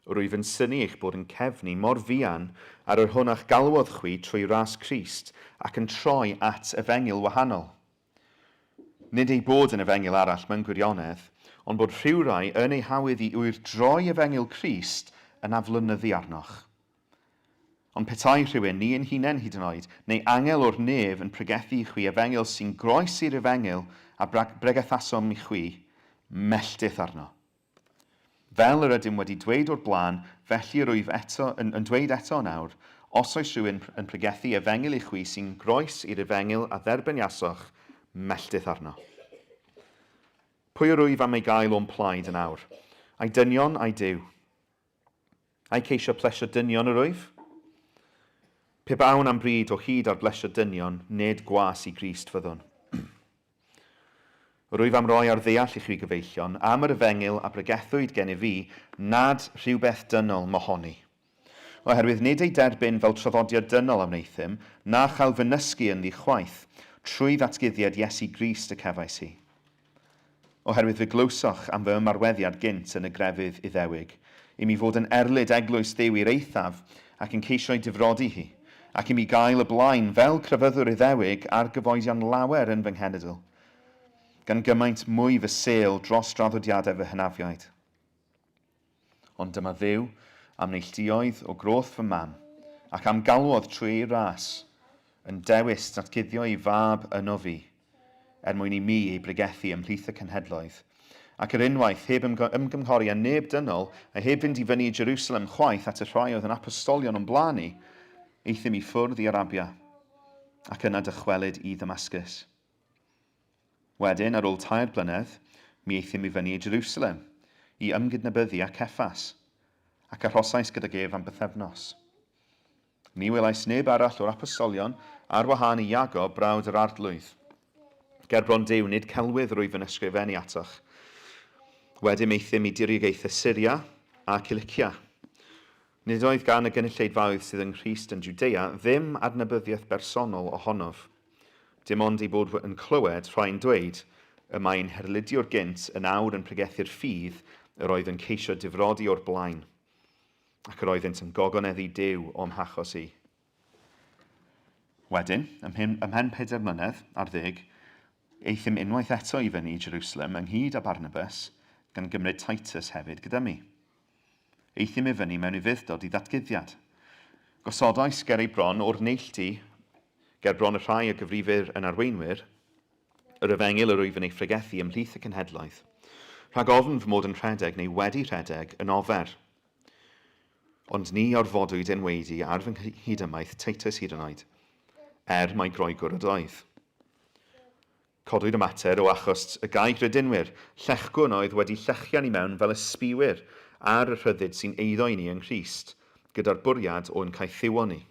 Rwyf yn syni eich bod yn cefnu mor fuan ar yr hwn a'ch galwodd chwi trwy ras Crist ac yn troi at efengil wahanol. Nid ei bod yn efengil arall mewn gwirionedd, ond bod rhywrai yn ei hawydd i wyrdroi efengil Crist yn aflynyddu arnoch. Ond petai rhywun ni yn hunain hyd yn oed, neu angel o'r nef yn pregethu i chwi efengil sy'n groes i'r efengil a bregethasom i chwi, melltith arno. Fel yr ydym wedi dweud o'r blaen, felly rwyf yn dweud eto nawr, os oes rhywun yn pregethu efengil i chwi sy'n groes i'r efengil a dderbyniasoch, melltith arno. Pwy o rwyf am ei gael o'n plaid yn awr? Ai dynion ai Duw? Ai ceisio plesio dynion y rwyf? Pe bawn am bryd o hyd ar blesio dynion, nid gwas i Grist fyddwn. Rwyf am roi ar ddeall i chi gyfeillion am yr efengil a bregethwyd gen i fi nad rhywbeth dynol mohoni. Oherwydd nid ei derbyn fel traddodiad dynol am wneithym, na chael fy nysgu yn ddi chwaith, trwy ddatguddiad Iesu Grist y cefais hi. Oherwydd fy glwsoch am fy ymarweddiad gynt yn y grefydd Iddewig, i mi fod yn erlyd eglwys Dduw i'r eithaf ac yn ceisio ei difrodi hi, ac i mi gael y blaen fel crefyddwr Iddewig ar gyfoedion lawer yn fy nghenedl, gan gymaint mwy fy sêl dros draddodiadau fy hynafiaid. Ond dyma Dduw am neilltuoedd o groth fy mam, ac am galwodd trwy ei ras, yn dewis datguddio ei fab yno fi, mwyn i mi ei bregethu ymhlith y cenhedloedd, ac yr unwaith heb ymgymhori â neb dynol, a heb fynd i fyny i Jerusalem chwaith at y rhai oedd yn apostolion o'n blaen i, eithym i ffwrdd i Arabia, ac yna dychwelyd i Damascus. Wedyn, ar ôl 2 blynedd, mi eithym i fyny i Jerusalem, i ymgydnabyddu â Ceffas, ac arhosais gyda gef am bythefnos. Ni welais neb arall o'r apostolion ar wahân i Iago brawd yr arglwydd. Ger bron Duw nid celwydd rwyf yn ysgrifennu atoch. Wedyn eithym i diriogaethau Syria a Cilicia. Nid oedd gan y gynulleidfaoedd sydd yng Nghrist yn Judea ddim adnabyddiaeth bersonol ohonof. Dim ond i bod yn clywed rhai'n dweud y mae'n herludiwr gynt yn awr yn pregethu'r ffydd yr oedd yn ceisio difrodi o'r blaen. ac yr oeddent yn gogoneddu Duw o'm hachos i. Wedyn, ymhen 4 mlynedd ar 10, eithim unwaith eto i fyny i Jerusalem ynghyd â Barnabas, gan gymryd Titus hefyd gyda mi. Eithim i fyny mewn i fuddod i ddatguddiad. Gosodais ger ei bron o'r neilltu, ger bron y rhai y gyfrifir yn arweinwyr, yr efengil yr wyf yn ei ffregethu ymhlith y cenhedlaeth, rhag ofn fy mod yn rhedeg neu wedi rhedeg yn ofer. Ond ni orfodwyd enweidi ar fy hydamaeth Titus hyd yn oed, mai groegwr ydoedd. Codwyd y mater o achos y gai credinwyr, llechgwn oedd wedi llechian i mewn fel ysbiwyr ar y rhyddid sy'n eiddo i ni yn Christ, gyda'r bwriad o'n caethiwo ni.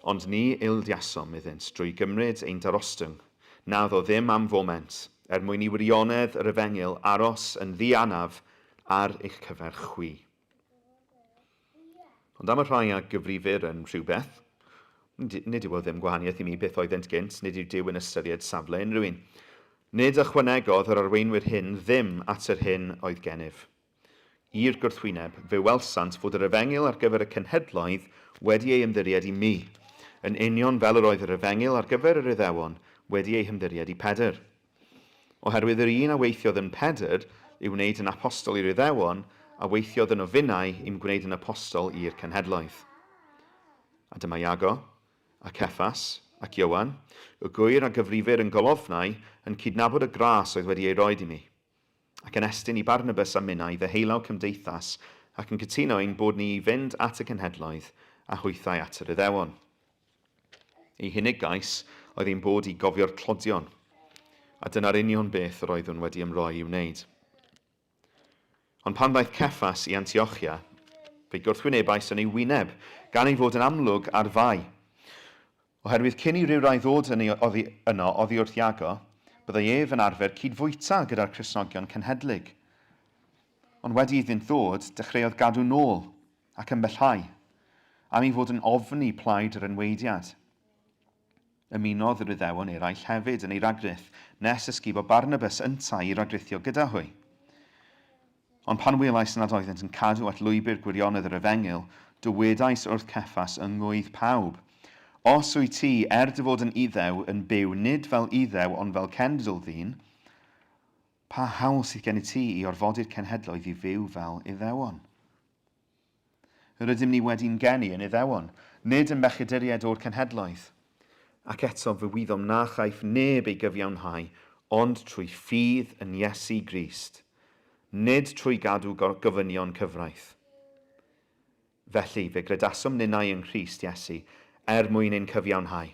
Ond ni ildiasom iddynt drwy gymryd ein darostwng, na ddo ddim am foment, mwyn i wirionedd yr efengil aros yn ddianaf ar eich cyfer chwi. Ond am y rhai a gyfrifir yn rhywbeth, nid yw o ddim gwahaniaeth i mi beth oeddent gynt, nid yw Duw yn ystyried safle unrhyw un. Nid ychwanegodd yr arweinwyr hyn ddim at yr hyn oedd gennyf. I'r gwrthwyneb, fe welsant fod yr efengil ar gyfer y cenhedloedd wedi ei ymddiried i mi, yn union fel yr oedd yr efengil ar gyfer yr Iddewon wedi ei hymddiried i Pedr. Oherwydd yr un a weithiodd yn Pedr i wneud yn apostol i'r Iddewon, a weithiodd yn ofinnau i'n gwneud yn apostol i'r cenhedloedd. A dyma Iago, a Cephas, ac Iowan, y gwyr a gyfrifir yn golofnau yn cydnabod y gras oedd wedi ei roed i mi, ac yn estyn i Barnabas a minnau ddeheulaw cymdeithas ac yn cytuno ein bod ni i fynd at y cenhedloedd a hwythau at yr Iddewon. Ei hunig gais oedd ein bod i gofio'r clodion, a dyna'r union beth yr oeddwn wedi ymroi i wneud. Ond pan ddaeth Cephas i Antiochia, fe gwrthwynebais yn ei wyneb, gan ei fod yn amlwg ar fai. Oherwydd cyn i ryw rai ddod yno oddi wrth Iago, byddai ef yn arfer cydfwyta gyda'r Cristnogion cenhedlig. Ond wedi iddynt ddod, dechreuodd gadw nôl ac ymbellhau, am ei fod yn ofni plaid yr enweidiad. Ymunodd yr Iddewon eraill hefyd yn ei ragryth, nes ysgubo Barnabas ynta i ragrithio gyda hwy. Ond pan welais nad oeddent yn cadw at lwybr gwirionedd yr efengil, dywedais wrth Cephas yng ngwydd pawb. Os wyt ti, dy fod yn iddew, yn byw nid fel iddew ond fel cenedl ddyn, pa hawl sydd gen i ti i orfodi'r cenhedloedd i fyw fel Iddewon? Yr ydym ni wedi'n geni yn Iddewon, nid yn bechaduried o'r cenhedloedd. Ac eto fy wyddom na chaiff neb ei gyfiawnhau, ond trwy ffydd yn Iesu Grist, nid trwy gadw gofynion cyfraith. Felly, fe gredasom ninnau yn Christ Iesu, mwyn ein cyfiawnhau,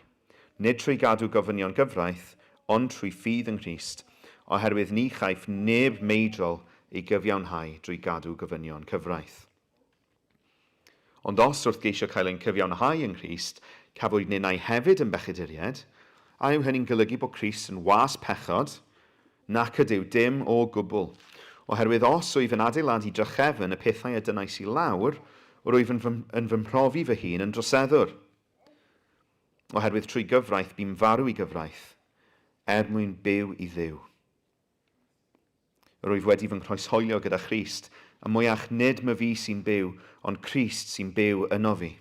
nid trwy gadw gofynion gyfraith, ond trwy ffydd yn Christ, oherwydd ni chaiff neb meidrol ei gyfiawnhau drwy gadw gofynion cyfraith. Ond os wrth geisio cael ein cyfiawnhau yn Christ, cafwyd ninnau hefyd yn bechaduried, a yw hynny'n golygu bod Christ yn was pechod, nac ydyw dim o gwbl, oherwydd os wyf yn adeiladu drachefn y pethau y dynais i lawr, rwyf yn fy mhrofi fy hun yn droseddwr. Oherwydd trwy gyfraith bu'n farw i gyfraith, mwyn byw i Dduw. Rwyf wedi fy nghroeshoelio gyda Christ, a mwyach nid my fi sy'n byw, ond Christ sy'n byw yno fi.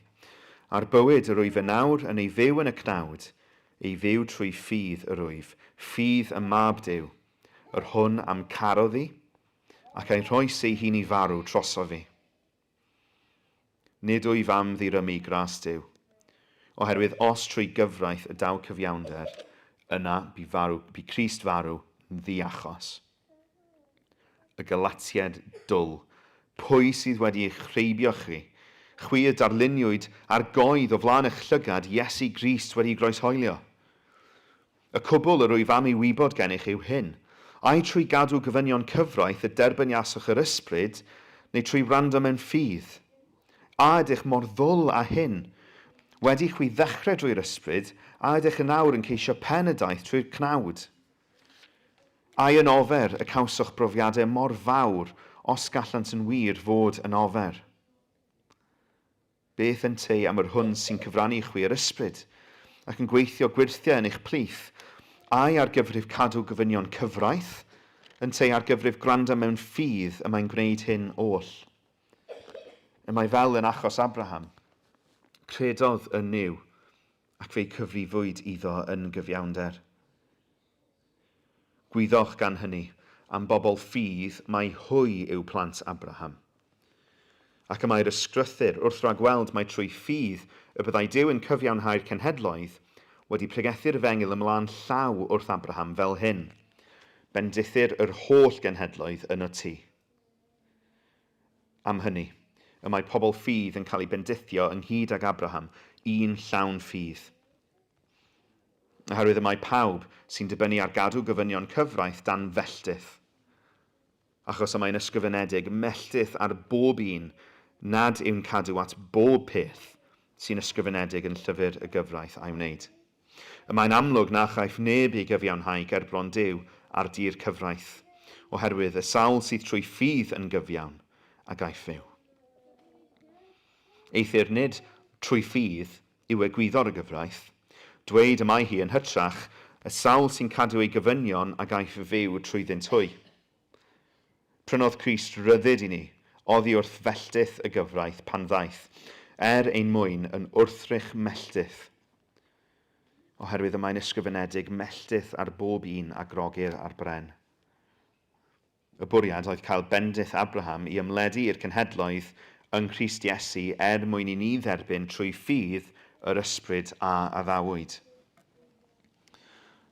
A'r bywyd yr wyf yn nawr yn ei fyw yn y cnawd, ei fyw trwy ffydd yr wyf, ffydd y mab Duw, yr hwn am caro ddi, ac ei rhoi ei hun i farw troso fi. Nid wyf am ddirymu gras Duw, oherwydd os trwy gyfraith y daw cyfiawnder, yna bu Christ farw yn ddiachos. Y Galatiaid dwl, pwy sydd wedi eich chreibio chi? Chwi y darluniwyd ar goed o flaen eich llygad Iesu Grist wedi groeshoelio. Y cwbl yr wyf am ei wybod gennych yw hyn, ai trwy gadw gofynion cyfraith y derbyniaswch yr ysbryd, neu trwy wrando mewn ffydd. A ydych mor ddwl a hyn, wedi chwi ddechrau drwy'r ysbryd, a ydych yn nawr yn ceisio pen y daeth trwy'r cnawd. Ai yn ofer y cawswch brofiadau mor fawr os gallant yn wir fod yn ofer. Beth yn tei am yr hwn sy'n cyfrannu chwi yr ysbryd, ac yn gweithio gwirthiau yn eich plith, ai ar gyfrif cadw gofynion cyfraith, yn tei ar gyfrif gwrando mewn ffydd y mae'n gwneud hyn oll. Y mae fel yn achos Abraham, credodd yn niw ac fe'i cyfrifwyd iddo yn gyfiawnder. Gwyddoch gan hynny am bobl ffydd mai hwy yw plant Abraham. Ac y mae'r ysgrythyr wrth ragweld mai trwy ffydd y byddai Duw yn cyfiawnhau'r cenhedloedd wedi pregethu'r fengil ymlaen llaw wrth Abraham fel hyn. Bendithyr yr holl genhedloedd yn y tŷ. Am hynny, y mae pobl ffydd yn cael ei bendithio ynghyd ag Abraham, un llawn ffydd. Oherwydd y mae pawb sy'n dibynnu ar gadw gofynion cyfraith dan felltith. Achos y mae'n ysgrifenedig melltith ar bob un, nad yw'n cadw at bob peth sy'n ysgrifenedig yn llyfr y gyfraith a'i wneud. Y mae'n amlwg na chaiff neb ei gyfiawnhau ger bron Duw ar dir cyfraith, oherwydd y sawl sydd trwy ffydd yn gyfiawn a gaiff fyw. Eithir nid trwy ffydd yw egwyddor y gyfraith, dweud y mae hi yn hytrach y sawl sy'n cadw ei gyfynion a gaiff fyw trwyddynt hwy. Prynodd Crist ryddid i ni, oddi wrth felltith y gyfraith pan ddaeth, ein mwyn yn wrthrych melltith, oherwydd y mae'n ysgrifenedig melltith ar bob un a grogir ar bren. Y bwriad oedd cael bendith Abraham i ymledu i'r cenhedloedd yng Christ Iesu mwyn i ni dderbyn trwy ffydd yr ysbryd a addawyd.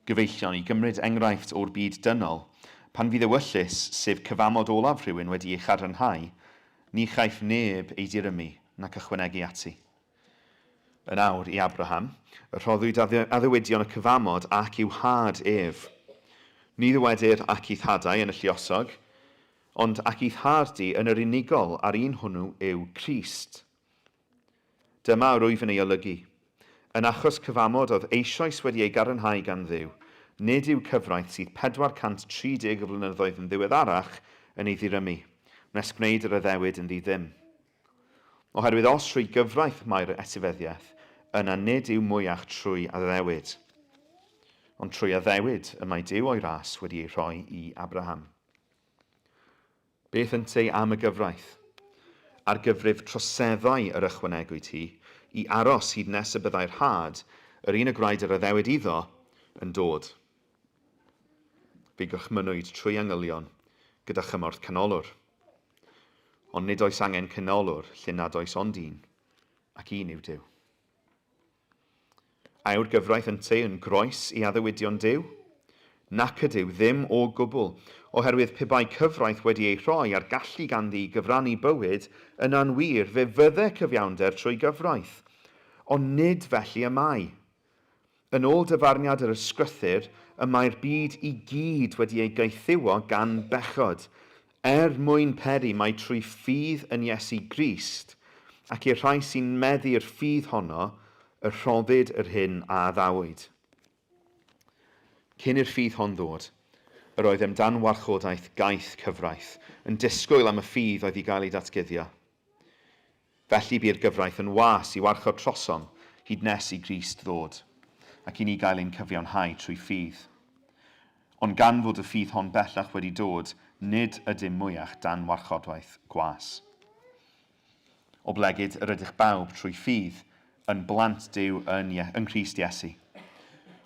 Gyfeillion i gymryd enghraifft o'r byd dynol, pan fydd ewyllus sef cyfamod olaf rhywun wedi ei chadarnhau, ni chaiff neb ei dirymu nac ychwanegu ati. Yn awr i Abraham, y rhoddwyd addewidion y cyfamod ac i'w had ef. Ni ddywedir ac i'th hadau yn y lluosog, ond ac i'th had di yn yr unigol ar un hwnnw yw Crist. Dyma rwyf yn ei olygu. Yn achos cyfamod oedd eisoes wedi ei garanhau gan Dduw, nid yw cyfraith sydd 430 o flynyddoedd yn ddiweddarach yn ei ddirymu, nes gwneud yr addewid yn ddi-ddim. Oherwydd os trwy gyfraith mae'r etifeddiaeth, yna nid yw mwyach trwy addewid. Ond trwy addewid y mae Duw o'i ras wedi ei rhoi i Abraham. Beth ynt ei am y gyfraith? Ar gyfrif troseddau yr ychwanegwyd hi, i aros hyd nes y byddai'r had, yr un y graid yr addewid iddo, yn dod. Fe gychmynwyd trwy angylion gyda chymorth canolor. Ond nid oes angen canolor lle nad oes ond un, ac un yw Duw. Yw'r gyfraith ynt yn groes i addewidion Duw? Nac ydyw ddim o gwbl, oherwydd pe bai cyfraith wedi ei rhoi ar gallu ganddi gyfrannu bywyd, yna'n wir fe fydde cyfiawnder trwy gyfraith. Ond nid felly y mae. Yn ôl dyfarniad yr ysgrythyr, y mae'r byd i gyd wedi ei geithiwo gan bechod, mwyn peri mae trwy ffydd yn Iesu Grist, ac i'r rhai sy'n meddu'r ffydd honno, y rhoddid yr hyn a addawyd. Cyn i'r ffydd hon ddod, yr oedd dan warchodaeth gaeth cyfraith, yn disgwyl am y ffydd oedd i gael ei datguddio. Felly by'r gyfraith yn was i warchod trosom hyd nes i Grist ddod, ac i ni gael ein cyfiawnhau trwy ffydd. Ond gan fod y ffydd hon bellach wedi dod, nid ydym mwyach dan warchodwaith gwas. O blegyd yr ydych bawb trwy ffydd yn blant Duw yn Crist Iesu.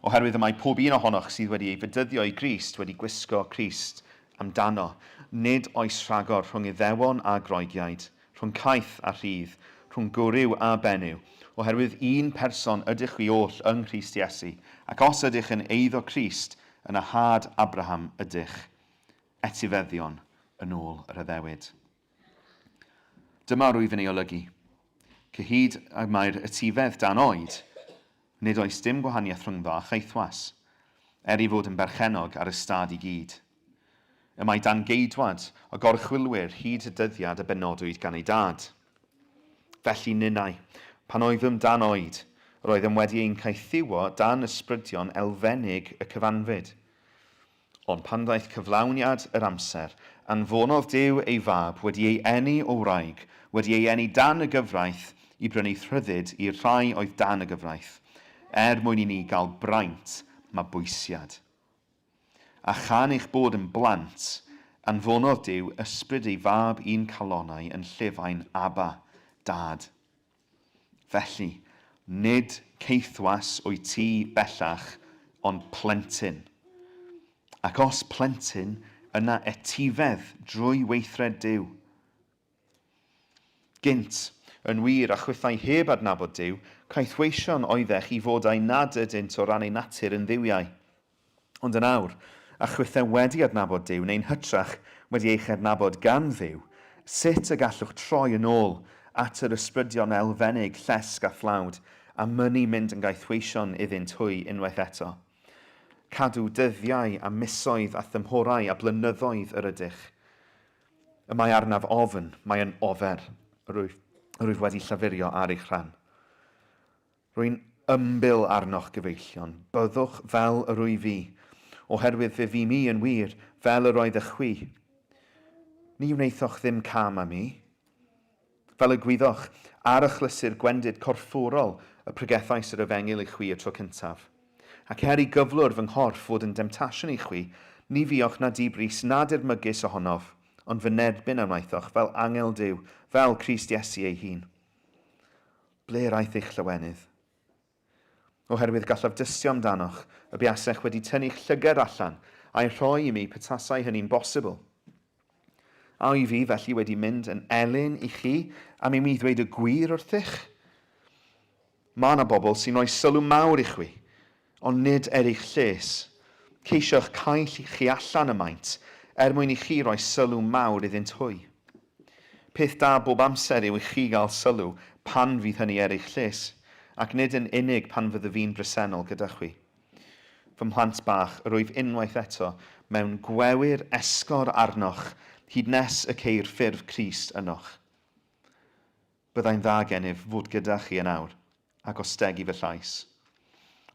Oherwydd y mae pob un ohonoch sydd wedi ei fedyddio i Grist wedi gwisgo Crist amdano. Nid oes rhagor rhwng Iddewon a Groegiaid, rhwng caeth a rhydd, rhwng gwryw a benyw, oherwydd un person ydych chi oll yng Crist Iesu, ac os ydych yn eiddo Crist, yn y had Abraham ydych, etifeddion yn ôl yr addewid. Dyma rwyf yn ei olygu. Cyhyd a mae'r etifedd dan oed, nid oes dim gwahaniaeth rhwngddo a cheithwas, i fod yn berchenog ar y stad i gyd. Y mae dan geidwad o gorchwylwyr hyd y dyddiad y benodwyd gan ei dad. Felly ninnau, pan oeddym dan oed, roeddym wedi ein caethiwo dan ysbrydion elfenig y cyfanfyd. Ond pan ddaeth cyflawniad yr amser, anfonodd Duw ei fab wedi ei eni o wraig, wedi ei eni dan y gyfraith i brynu rhyddid i'r rhai oedd dan y gyfraith, mwyn i ni gael braint mabwysiad. A chan eich bod yn blant, anfonodd Duw ysbryd ei fab un calonau yn llyfaen Aba, dad. Felly, nid ceithwas o'i ti bellach, ond plentyn. Ac os plentyn, yna etifedd drwy weithred Duw. Gynt, yn wir a chwythau heb adnabod Duw, caethweision oeddech i fod ei nad ydynt o ran ei natur yn dduwiau. Ond yn awr, a chwythau wedi adnabod Duw, neu'n hytrach wedi eich adnabod gan Dduw, sut y gallwch troi yn ôl at yr ysbrydion elfennig, llesg a thlawd, a mynnu mynd yn gaethweision iddynt hwy unwaith eto. Cadw dyddiau a misoedd a thymhorau a blynyddoedd yr ydych. Y mae arnaf ofn, mae yn ofer, rwyf wedi llafurio ar eich rhan. Rwy'n ymbil arnoch gyfeillion, byddwch fel yr wy fi, oherwydd fe fi mi yn wir fel yr oedd y chwi. Ni wneithoch ddim cam am mi. Fel y gwyddoch ar ychlysur gwendid corfforol y pregethais yr efengil i chwi y tro cyntaf. Ac i gyflwr fy nghorff fod yn demtasiwn i chwi, ni fioch na dibris nad yw'r mygus ohonof, ond fy nerbyn wnaethoch fel angel Duw, fel Crist Iesu ei hun. Ble raeth eich llawenydd? Oherwydd gallaf dystio amdanoch, y buasech wedi tynnu'ch llygad allan, a'i rhoi i mi petasau hynny'n bosibl. A i fi felly wedi mynd yn elyn i chi, a mi mi ddweud y gwir wrthych? Mae yna bobl sy'n rhoi sylw mawr i chwi, ond nid eich lles. Ceisio'ch cael chi allan y maint, mwyn i chi roi sylw mawr iddynt hwy. Peth da bob amser yw i chi gael sylw pan fydd hynny eich lles, ac nid yn unig pan fydde fi'n bresennol gyda chwi. Fy mhlant bach, rwyf unwaith eto mewn gwewyr esgor arnoch, hyd nes y ceir ffurf Crist ynoch. Byddai'n dda gennyf fod gyda chi yn awr, ac ostegu fy llais,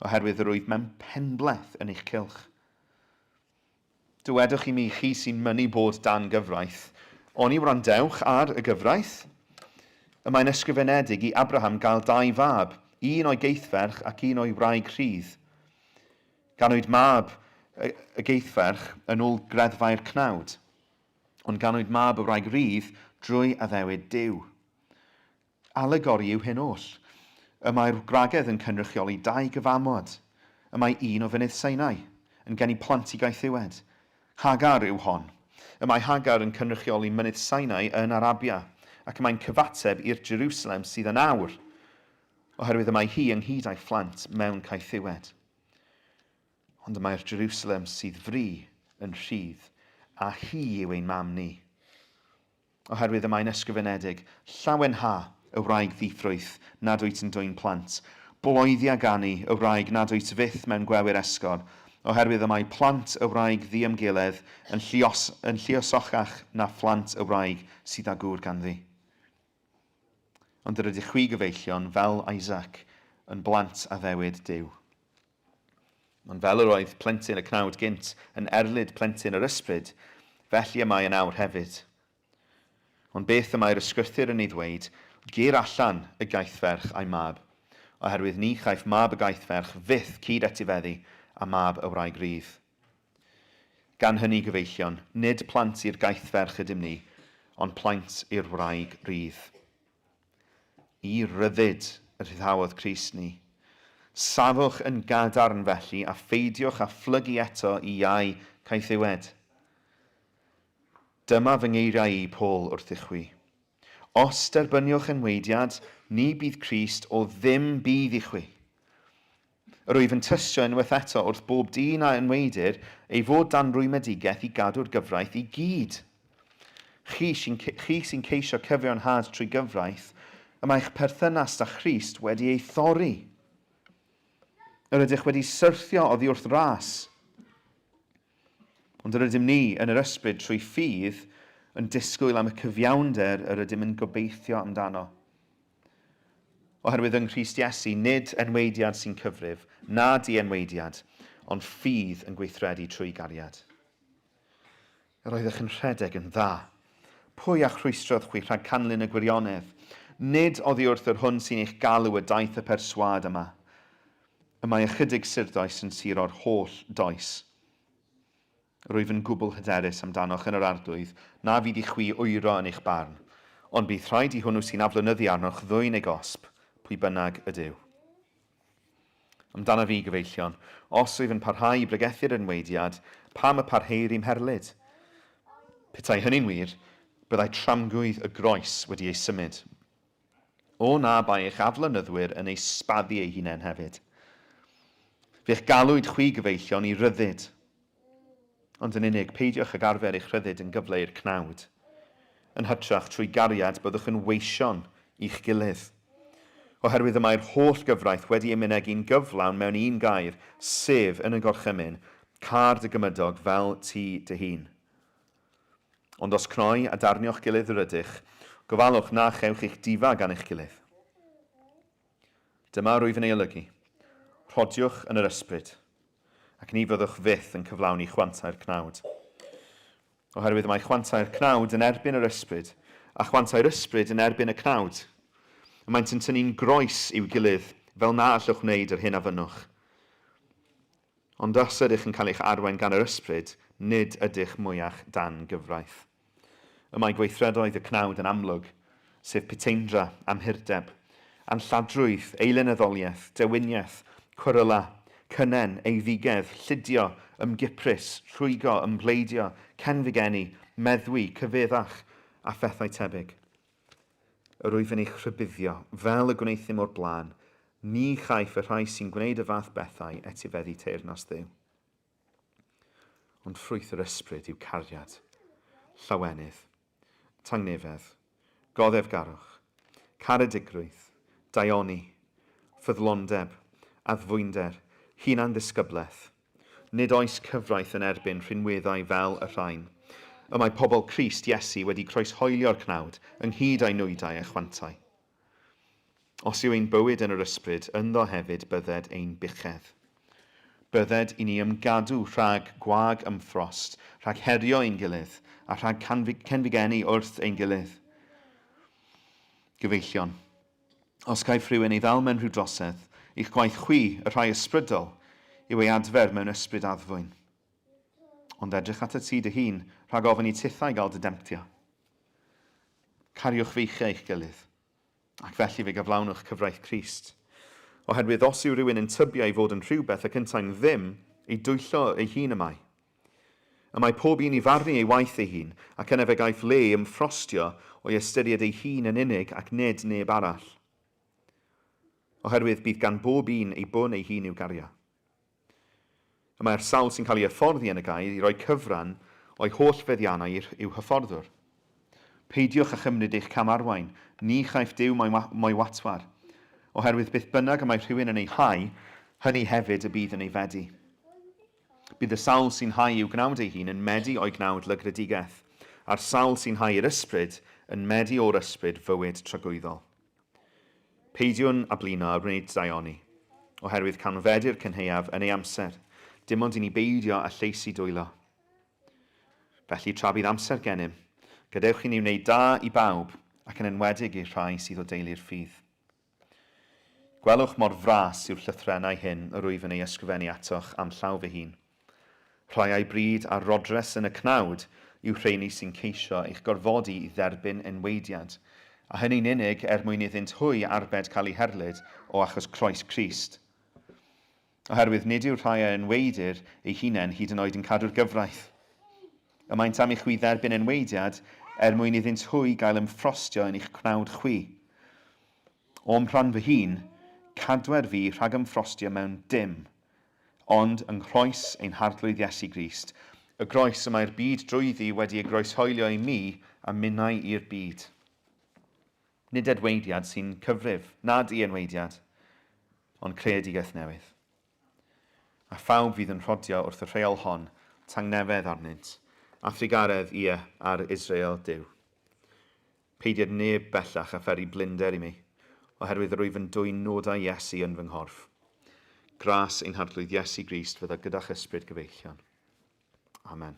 oherwydd rwyf mewn penbleth yn eich cylch. Dywedwch i mi chi sy'n mynnu bod dan gyfraith, ond i wrandewch ar y gyfraith. Y mae'n ysgrifenedig i Abraham gael 2 fab, un o'i geithferch ac un o'i wraig rhydd. Ganwyd mab y geithferch yn ôl greddfau'r cnawd, ond ganwyd mab y wraig rhydd drwy addewid Duw. Alegori yw hyn oll. Y mae'r gwragedd yn cynrychioli 2 gyfamod. Y mae un o fynydd Sinai yn geni plant i gaethiwed. Hagar yw hon. Y mae Hagar yn cynrychioli mynydd Sinai yn Arabia, ac y mae'n cyfateb i'r Jerusalem sydd yn awr, oherwydd y mae hi ynghyd â'i phlant mewn caethiwed. Ond y mae'r Jerusalem sydd fri yn rhydd, a hi yw ein mam ni. Oherwydd y mae'n ysgrifenedig, llawen ha y wraig ddifrwyth nad wyt yn dwyn plant, bloeddi ag ani y wraig nad wyt fyth mewn gwewyr esgor, oherwydd y mae plant y wraig ddiamgyledd yn lluosochach na phlant y wraig sydd â gŵr ganddi. Ond yr ydych chwi gyfeillion fel Isaac yn blant a ddewid Duw. Ond fel yr oedd plentyn y cnawd gynt yn erlyd plentyn yr ysbryd, felly y mae yn awr hefyd. Ond beth y mae'r ysgrythur yn ei ddweud, ger allan y gaethferch a'i mab, oherwydd ni chaiff mab y gaethferch fyth cyd etifeddu a mab y wraig rydd. Gan hynny gyfeillion, nid plant i'r gaethferch ydym ni, ond plant i'r wraig rydd. I ryddid y rhyddhawodd Crist ni. Safwch yn gadarn felly a pheidiwch a phlygu eto i iau caethiwed. Dyma fy ngeiriau i Paul wrth i chwi. Os derbyniwch yn weidiad, ni bydd Crist o ddim bydd i chwi. Rwyf yn tystio unwaith eto wrth bob dyn a enweidir ei fod dan rwymedigaeth i gadw'r gyfraith i gyd. Chi sy'n ceisio cyfiawnhad trwy gyfraith, y mae'ch perthynas â Christ wedi ei thorri. Yr ydych wedi syrthio oddi wrth ras. Ond yr ydym ni yn yr ysbryd trwy ffydd yn disgwyl am y cyfiawnder yr ydym yn gobeithio amdano. Oherwydd yng Nghrist Iesu, nid enweidiad sy'n cyfrif, na di-enweidiad, ond ffydd yn gweithredu trwy gariad. Yr oeddech yn rhedeg yn dda. Pwy a chrwystrodd chwi rhag canlyn y gwirionedd? Nid oddi wrth yr hwn sy'n eich galw y daeth y perswad yma. Y mae ychydig surdoes yn sir o'r holl does. Rwyf yn gwbl hyderus amdanoch yn yr arglwydd, na fydd i chwi wyro yn eich barn, ond bydd rhaid i hwnnw sy'n aflonyddu arnoch ddwyn ei gosb, pwy bynnag ydyw. Amdana fi gyfeillion, os wyf yn parhau i bregethu'r enweidiad, pam y parheir i'm herlyd? Petai hynny'n wir, byddai tramgwydd y groes wedi ei symud. O na bai eich aflonyddwyr yn ei sbaddu ei hunain hefyd. Fe'ch galwyd chwi gyfeillion i ryddid, ond yn unig peidiwch ag arfer eich ryddid yn gyfle i'r cnawd. Yn hytrach trwy gariad byddwch yn weision i'ch gilydd. Oherwydd y mae'r holl gyfraith wedi ei mynegu'n gyflawn mewn un gair, sef yn y gorchymyn, car dy gymydog fel ti dy hun. Ond os cnoi a darnio'ch gilydd yr ydych, gofalwch na chewch eich difa gan eich gilydd. Dyma rwyf yn ei olygu. Rhodiwch yn yr ysbryd, ac ni fyddwch fyth yn cyflawni chwantau'r cnawd. Oherwydd mae chwantau'r cnawd yn erbyn yr ysbryd, a chwantau'r ysbryd yn erbyn y cnawd. A maent yn tynnu'n groes i'w gilydd, fel na allwch wneud yr hyn a fynnwch. Ond os ydych yn cael eich arwain gan yr ysbryd, nid ydych mwyach dan gyfraith. Y mae gweithredoedd y cnawd yn amlwg, sef puteindra, amhurdeb, anlladrwydd, eilynyddoliaeth, dewiniaeth, cwryla, cynen, eiddigedd, lludio, ymgyprus, rhwygo, ymhleidio, cenfigeni, meddwi, cyfeddach a phethau tebyg. Yr wyf yn eich rhybuddio, fel y gwneithim o'r blaen, ni chaiff y rhai sy'n gwneud y fath bethau etifeddu teyrnas Dduw. Ond ffrwyth yr ysbryd yw cariad, llawenydd, tangnefedd, goddefgarwch, caredigrwydd, daioni, ffyddlondeb, addfwynder, hunan ddisgyblaeth. Nid oes cyfraith yn erbyn rhinweddau fel y rhain. Y mae pobl Crist Iesu wedi croeshoelio'r cnawd ynghyd â'i nwydau a chwantau. Os yw ein bywyd yn yr ysbryd, ynddo hefyd bydded ein buchedd. Bydded i ni ymgadw rhag gwag ymffrost, rhag herio ein gilydd, a rhag cenfigeni wrth ein gilydd. Gyfeillion, os caiff rhywun ei ddal mewn rhywdrosedd, i'ch gwaith chwi, y rhai ysbrydol, yw ei adfer mewn ysbryd addfwyn. Ond edrych at y ti dy hun, rhag ofyn i tithau gael dy demptio. Cariwch feichau eich gilydd, ac felly fe gyflawnwch cyfraith Crist. Oherwydd os yw rhywun yn tybio i fod yn rhywbeth ac yntau'n ddim, ei dwyllo ei hun y mae. Y mae pob un i farnu ei waith ei hun, ac yna fe gaiff le ymffrostio o'i ystyried ei hun yn unig ac nid neb arall. Oherwydd bydd gan bob un ei bwn ei hun i'w gario. Y mae'r sawl sy'n cael ei hyfforddi yn y gair i roi cyfran o'i holl feddiannau i'w hyfforddwr. Peidiwch a chymryd eich camarwain, ni chaiff Duw mo'i watwar, oherwydd byth bynnag y mae rhywun yn ei hau, hynny hefyd y bydd yn ei fedi. Bydd y sawl sy'n hau i'w gnawd ei hun yn medi o'i gnawd lygredigaeth, a'r sawl sy'n hau i'r ysbryd yn medi o'r ysbryd fywyd tragwyddol. Peidiwn a blino a wneud daioni, oherwydd canfedi'r cynheuaf yn ei amser, dim ond i ni beidio a lleisi dwylo. Felly tra bydd amser gennym, gadewch i ni wneud da i bawb ac yn enwedig i'r rhai sydd o deulu'r ffydd. Gwelwch mor fras yw'r llythrennau hyn yr wyf yn ei ysgrifennu atoch am llaw fy hun. Rhai ai bryd a rodres yn y cnawd yw rheini sy'n ceisio eich gorfodi i dderbyn enweidiad, a hynny'n unig mwyn iddynt hwy arbed cael ei herlyd o achos croes Crist. Oherwydd nid yw'r rhai a enweidir ei hunain hyd yn oed yn cadw'r gyfraith. Y maent am i chwi dderbyn enweidiad mwyn iddynt hwy gael ymffrostio yn eich cnawd chwi. O'm rhan fy hun, cadwer fi rhag ymffrostio mewn dim, ond yng nghroes ein harglwydd Iesu Grist, y groes y mae'r byd drwyddi wedi ei groeshoelio i mi a minnau i'r byd. Nid edweidiad sy'n cyfrif, nad i enweidiad, ond creadigaeth newydd. A phawb fydd yn rhodio wrth y rheol hon, tangnefedd arnynt, a thrigaredd ie ar Israel Duw. Peidiad neb bellach a pheri blinder i mi, oherwydd yr wyf yn dwyn nodau Iesu yn fy nghorff. Gras ein harglwydd Iesu Grist fydda gyda'ch ysbryd gyfeillion. Amen.